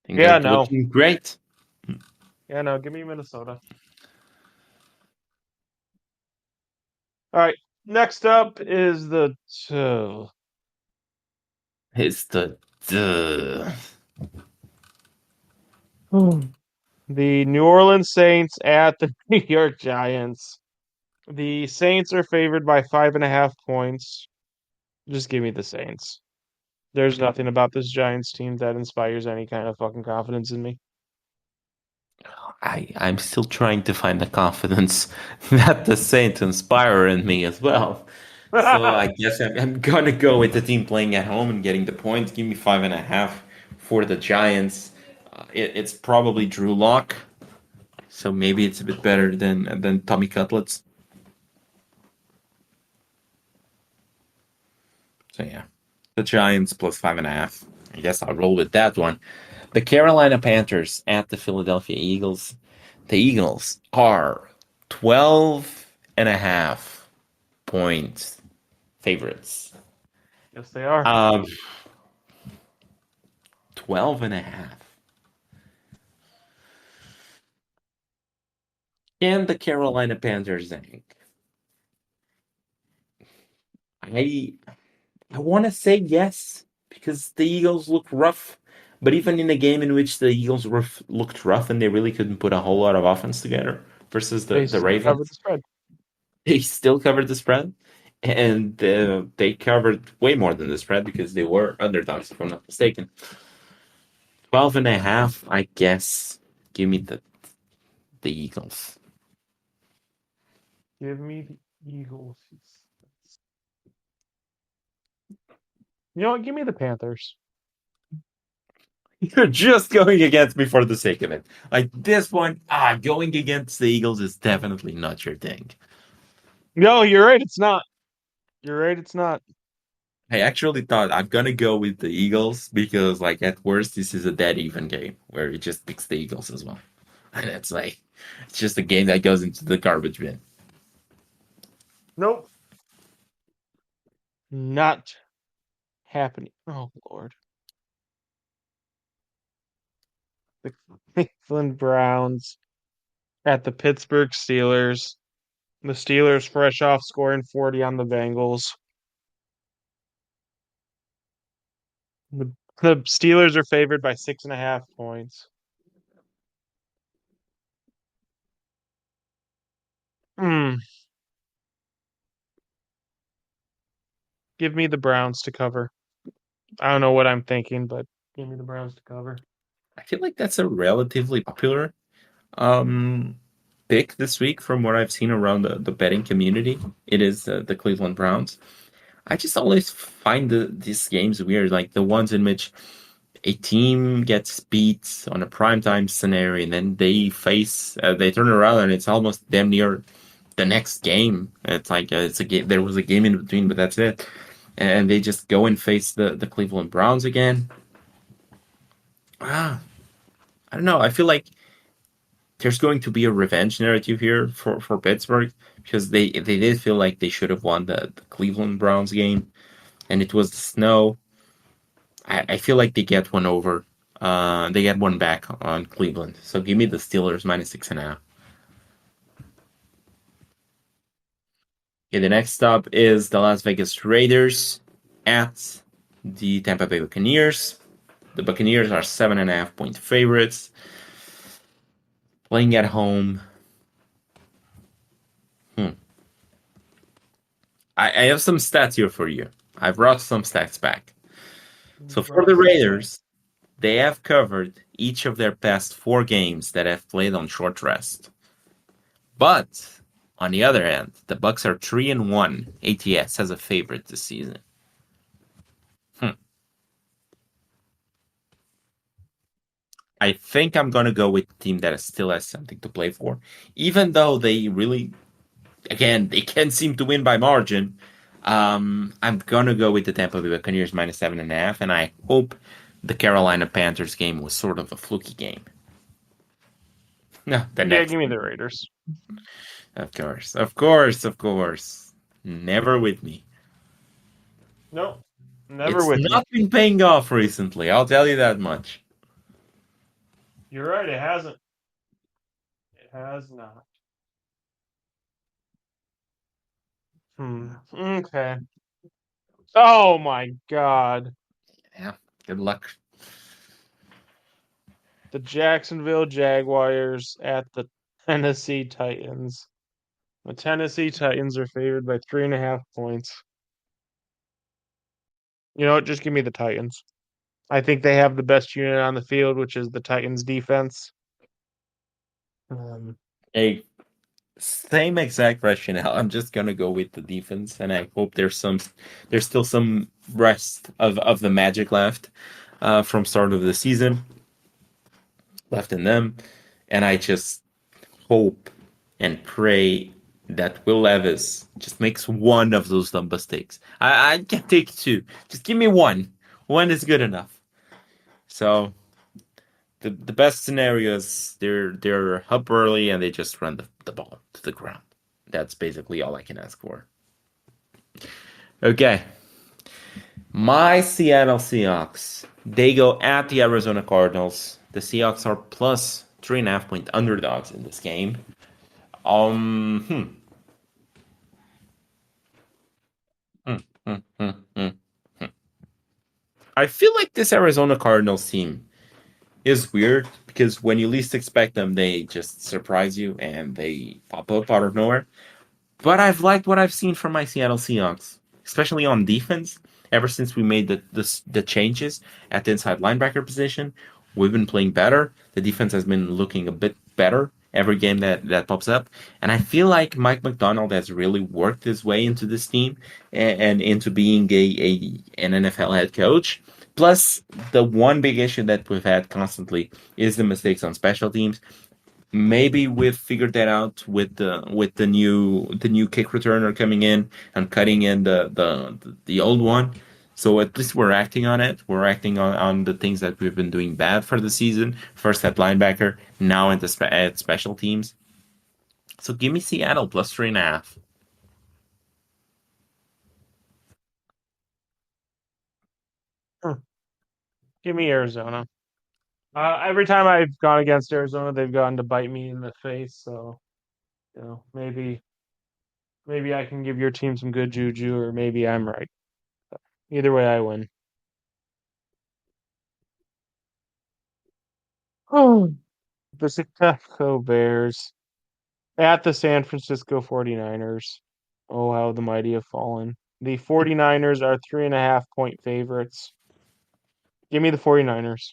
Things are yeah, no, looking great. yeah, no. Give me Minnesota. All right. Next up is It's the the New Orleans Saints at the New York Giants. The Saints are favored by 5.5 points. Just give me the Saints. There's nothing about this Giants team that inspires any kind of fucking confidence in me. I'm still trying to find the confidence that the Saints inspire in me as well. So I guess I'm gonna go with the team playing at home and getting the points. Give me 5.5 for the Giants. It's probably Drew Lock, so maybe it's a bit better than Tommy Cutlets. So yeah, the Giants plus 5.5. I guess I'll roll with that one. The Carolina Panthers at the Philadelphia Eagles. The Eagles are 12.5 point favorites. Yes, they are. Um, 12.5. And the Carolina Panthers hang. I I want to say yes because the Eagles look rough, but even in a game in which the Eagles looked rough and they really couldn't put a whole lot of offense together versus They the still covered the Ravens, spread. they still covered the spread, and they covered way more than the spread because they were underdogs, if I'm not mistaken. 12.5, I guess. Give me the Eagles. Give me the Eagles. You know what? Give me the Panthers. You're just going against me for the sake of it. Like this one, going against the Eagles is definitely not your thing. No, you're right. It's not. You're right. It's not. I actually thought I'm gonna go with the Eagles because, like, at worst, this is a dead even game where it just picks the Eagles as well, and it's like it's just a game that goes into the garbage bin. Nope. Not happening. Oh Lord. The Cleveland Browns at the Pittsburgh Steelers. The Steelers fresh off scoring 40 on the Bengals. The Steelers are favored by 6.5 points. Hmm. Give me the Browns to cover. I don't know what I'm thinking, but give me the Browns to cover. I feel like that's a relatively popular um pick this week from what I've seen around the betting community. It is the Cleveland Browns. I just always find these games weird, like the ones in which a team gets beat on a primetime scenario and then they turn around and it's almost damn near the next game. It's like it's a game. There was a game in between, but that's it. And they just go and face the Cleveland Browns again. Ah, I don't know. I feel like there's going to be a revenge narrative here for Pittsburgh because they did feel like they should have won the Cleveland Browns game, and it was the snow. I feel like they get one over. They get one back on Cleveland. So give me the Steelers -6.5. Okay, the next stop is the Las Vegas Raiders at the Tampa Bay Buccaneers. The Buccaneers are 7.5 point favorites. Playing at home. I have some stats here for you. I brought some stats back. So for the Raiders, they have covered each of their past 4 games that have played on short rest. But on the other hand, the Bucks are 3-1 ATS as a favorite this season. I think I'm gonna go with the team that still has something to play for, even though they really, again, they can't seem to win by margin. I'm gonna go with the Tampa Bay Buccaneers -7.5, and I hope the Carolina Panthers game was sort of a fluky game. No, the Yeah, next, give me the Raiders. of course, of course, of course. Never with me. Nope. Never It's with me. not been paying off recently. I'll tell you that much. You're right, it hasn't. It has not. Okay. Oh my God. Yeah. Good luck. The Jacksonville Jaguars at the Tennessee Titans. The Tennessee Titans are favored by 3.5 points. You know what? Just give me the Titans. I think they have the best unit on the field, which is the Titans defense. Um, Hey, same exact rationale. I'm just gonna go with the defense, and I hope there's still some rest of the magic left from start of the season left in them, and I just hope and pray that Will Levis just makes one of those dumb mistakes. I can take 2. Just give me one. One is good enough. So the best scenario is they're up early and they just run the ball to the ground. That's basically all I can ask for. Okay. My Seattle Seahawks They go at the Arizona Cardinals. The Seahawks are plus 3.5 point underdogs in this game. Um, hmm, hmm, hmm, hmm, hmm. I feel like this Arizona Cardinals team is weird because when you least expect them, they just surprise you and they pop up out of nowhere. But I've liked what I've seen from my Seattle Seahawks, especially on defense. Ever since we made the changes at the inside linebacker position, we've been playing better. The defense has been looking a bit better every game that pops up, and I feel like Mike McDonald has really worked his way into this team and into being an NFL head coach. Plus, the one big issue that we've had constantly is the mistakes on special teams. Maybe we've figured that out with the new kick returner coming in and cutting in the old one. So at least we're acting on it. We're acting on the things that we've been doing bad for the season. First at linebacker, now at special teams. So give me Seattle plus 3.5. Hmm. Give me Arizona. Every time I've gone against Arizona, they've gone to bite me in the face. So, maybe I can give your team some good juju, or maybe I'm right. Either way, I win. Oh, the Chicago Bears at the San Francisco 49ers. Oh, how the mighty have fallen. The 49ers are 3.5 point favorites. Give me the 49ers.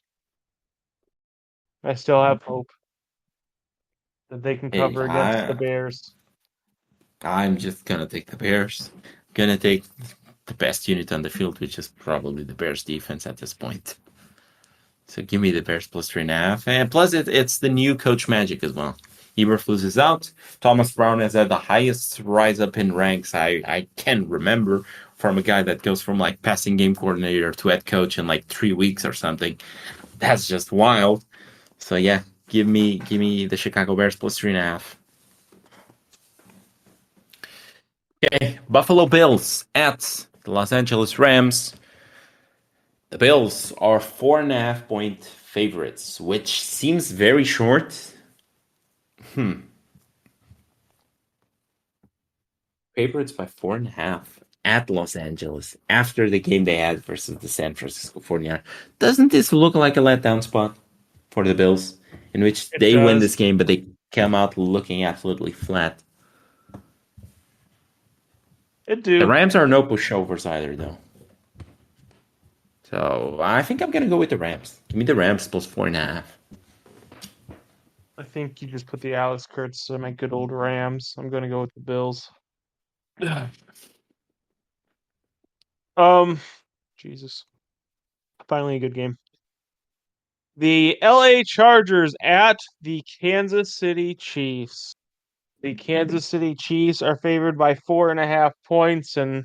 I still have hope that they can Hey, cover against the Bears. I'm just gonna take the Bears. Gonna take the best unit on the field, which is probably the Bears defense at this point. So give me the Bears plus 3.5. And plus, it's the new coach magic as well. Eberflus is out. Thomas Brown has had the highest rise up in ranks I can remember from a guy that goes from like passing game coordinator to head coach in like 3 weeks or something. That's just wild. So yeah, give me the Chicago Bears plus 3.5. Okay, Buffalo Bills at the Los Angeles Rams. The Bills are 4.5 point favorites, which seems very short. Favorites by 4.5 at Los Angeles after the game they had versus the San Francisco 49ers. Doesn't this look like a letdown spot for the Bills, in which It they win does. this game, but they come out looking absolutely flat? It The do. Rams are no pushovers either, though. So I think I'm gonna go with the Rams. Give me the Rams plus 4.5. I think you just put the Alex Kurtz on my good old Rams. I'm gonna go with the Bills. Um, Jesus. Finally a good game. The LA Chargers at the Kansas City Chiefs. The Kansas City Chiefs are favored by 4.5 points, and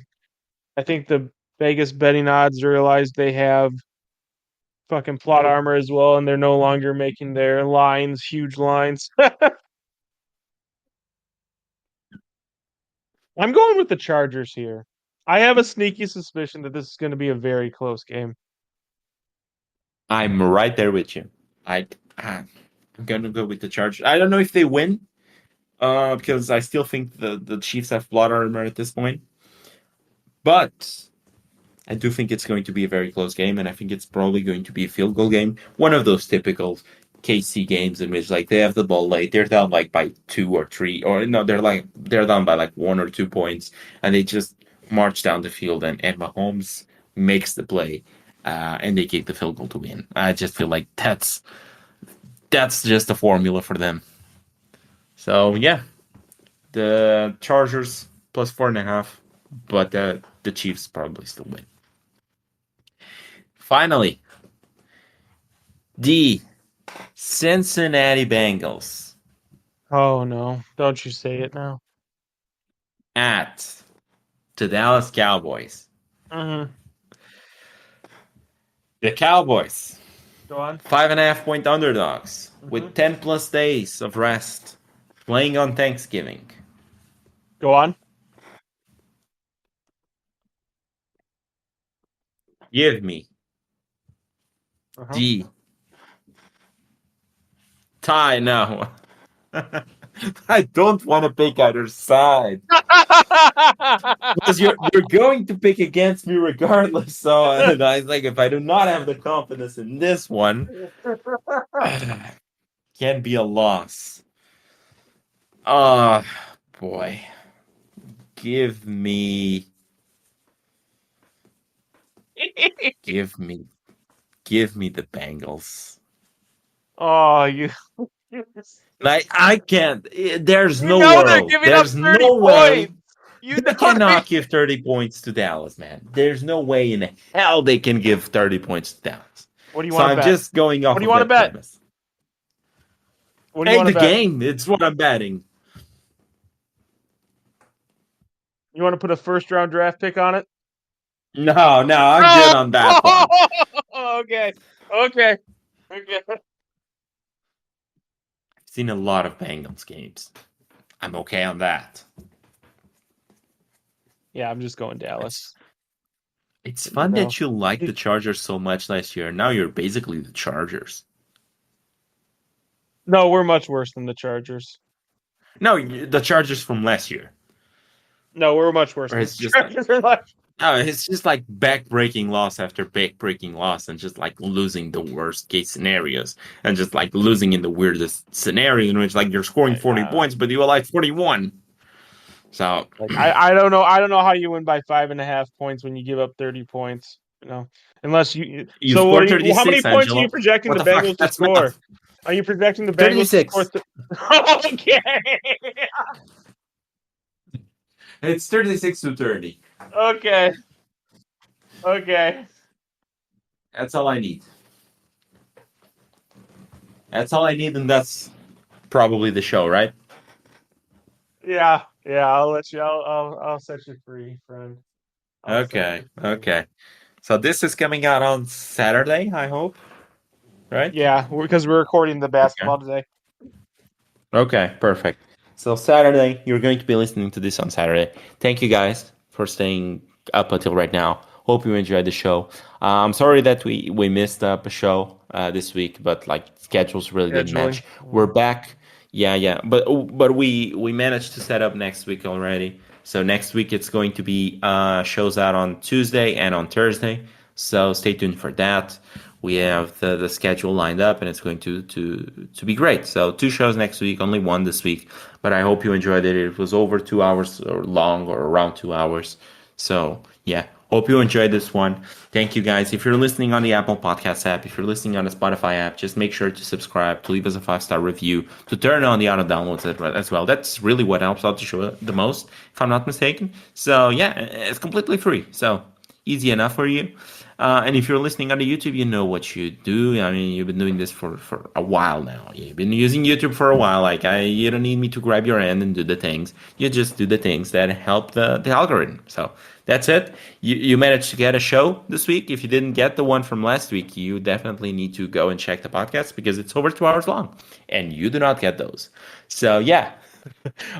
I think the Vegas betting odds realize they have fucking plot armor as well, and they're no longer making their lines huge lines. I'm going with the Chargers here. I have a sneaky suspicion that this is going to be a very close game. I'm right there with you. I'm gonna go with the Chargers. I don't know if they win, because I still think the Chiefs have plot armor at this point. But I do think it's going to be a very close game, and I think it's probably going to be a field goal game. One of those typical KC games in which like they have the ball late, they're down like by 2 or 3, or no, they're down by like 1 or 2 points, and they just march down the field, and Mahomes makes the play, and they kick the field goal to win. I just feel like that's just a formula for them. So yeah, the Chargers plus 4.5, but the Chiefs probably still win. Finally, the Cincinnati Bengals Oh no, don't you say it now. at the Dallas Cowboys. Mm-hmm. The Cowboys, Go on. 5.5 point underdogs Mm-hmm. with 10 plus days of rest, playing on Thanksgiving. Go on. Give me Uh-huh. D. Tie. No. I don't want to pick either side because you're going to pick against me regardless. So and I was like, if I do not have the confidence in this one, can't be a loss. Oh boy, give me, give me, give me the Bengals. Oh, you. Like I can't. There's You no know they're world. giving up There's 30 no way points. You they know they. cannot give 30 points to Dallas, man. There's no way in hell they can give 30 points to Dallas. What do you So want to I'm bet? just going What off do you of want to that bet? premise. What do you Hey, want to the bet? game. It's what I'm betting. You want to put a first round draft pick on it? No, no, I'm good Oh, on that one. okay, okay, okay. I've seen a lot of Bengals games. I'm okay on that. Yeah, I'm just going It's Dallas. it's You fun know, that you liked the Did- Chargers so much last year. Now you're basically the Chargers. no, we're much worse than the Chargers. No, the Chargers from last year. No, we're much worse Or than the it's just Chargers. Are like, no, it's just like back-breaking loss after back-breaking loss, and just like losing the worst case scenarios, and just like losing in the weirdest scenario in which like you're scoring 40 I, points, but you are like 41. So I don't know. I don't know how you win by 5.5 points when you give up 30 points. You know, unless you. you So what are scored you? How many 36, points are you Angelo. projecting What the the fuck? Bengals to That's score? math. Are you projecting the Bengals to score? 36. Okay. It's 36 to 30. Okay. Okay. That's all I need. That's all I need, and that's probably the show, right? Yeah. Yeah. I'll let you. I'll set you free, friend. I'll set Okay, you free. okay. So this is coming out on Saturday, I hope, right? Yeah, because we're recording the Okay. basketball today. Okay, perfect. So Saturday, you're going to be listening to this on Saturday. Thank you guys for staying up until right now. Hope you enjoyed the show. I'm sorry that we missed up a show this week, but like schedules really didn't Scheduling. match. We're back. Yeah, yeah, but we managed to set up next week already. So next week it's going to be shows out on Tuesday and on Thursday. So stay tuned for that. We have the schedule lined up, and it's going to be great. So 2 shows next week, only one this week. But I hope you enjoyed it. It was over 2 hours or long, or around 2 hours. So yeah, hope you enjoyed this one. Thank you guys. If you're listening on the Apple Podcast app, if you're listening on the Spotify app, just make sure to subscribe, to leave us a 5-star review, to turn on the auto downloads as well. That's really what helps out the show the most, if I'm not mistaken. So yeah, it's completely free. So easy enough for you. And if you're listening on the YouTube, you know what you do. I mean, you've been doing this for a while now. You've been using YouTube for a while. Like, you don't need me to grab your hand and do the things. You just do the things that help the algorithm. So that's it. You managed to get a show this week. If you didn't get the one from last week, you definitely need to go and check the podcast because it's over 2 hours long, and you do not get those. So yeah,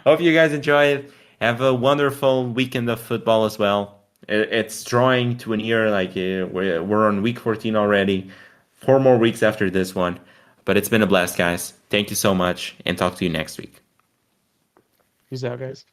hope you guys enjoy it. Have a wonderful weekend of football as well. It's drawing to an year. Like, we're on week 14 already. 4 more weeks after this one. But it's been a blast, guys. Thank you so much, and talk to you next week. Peace out, guys.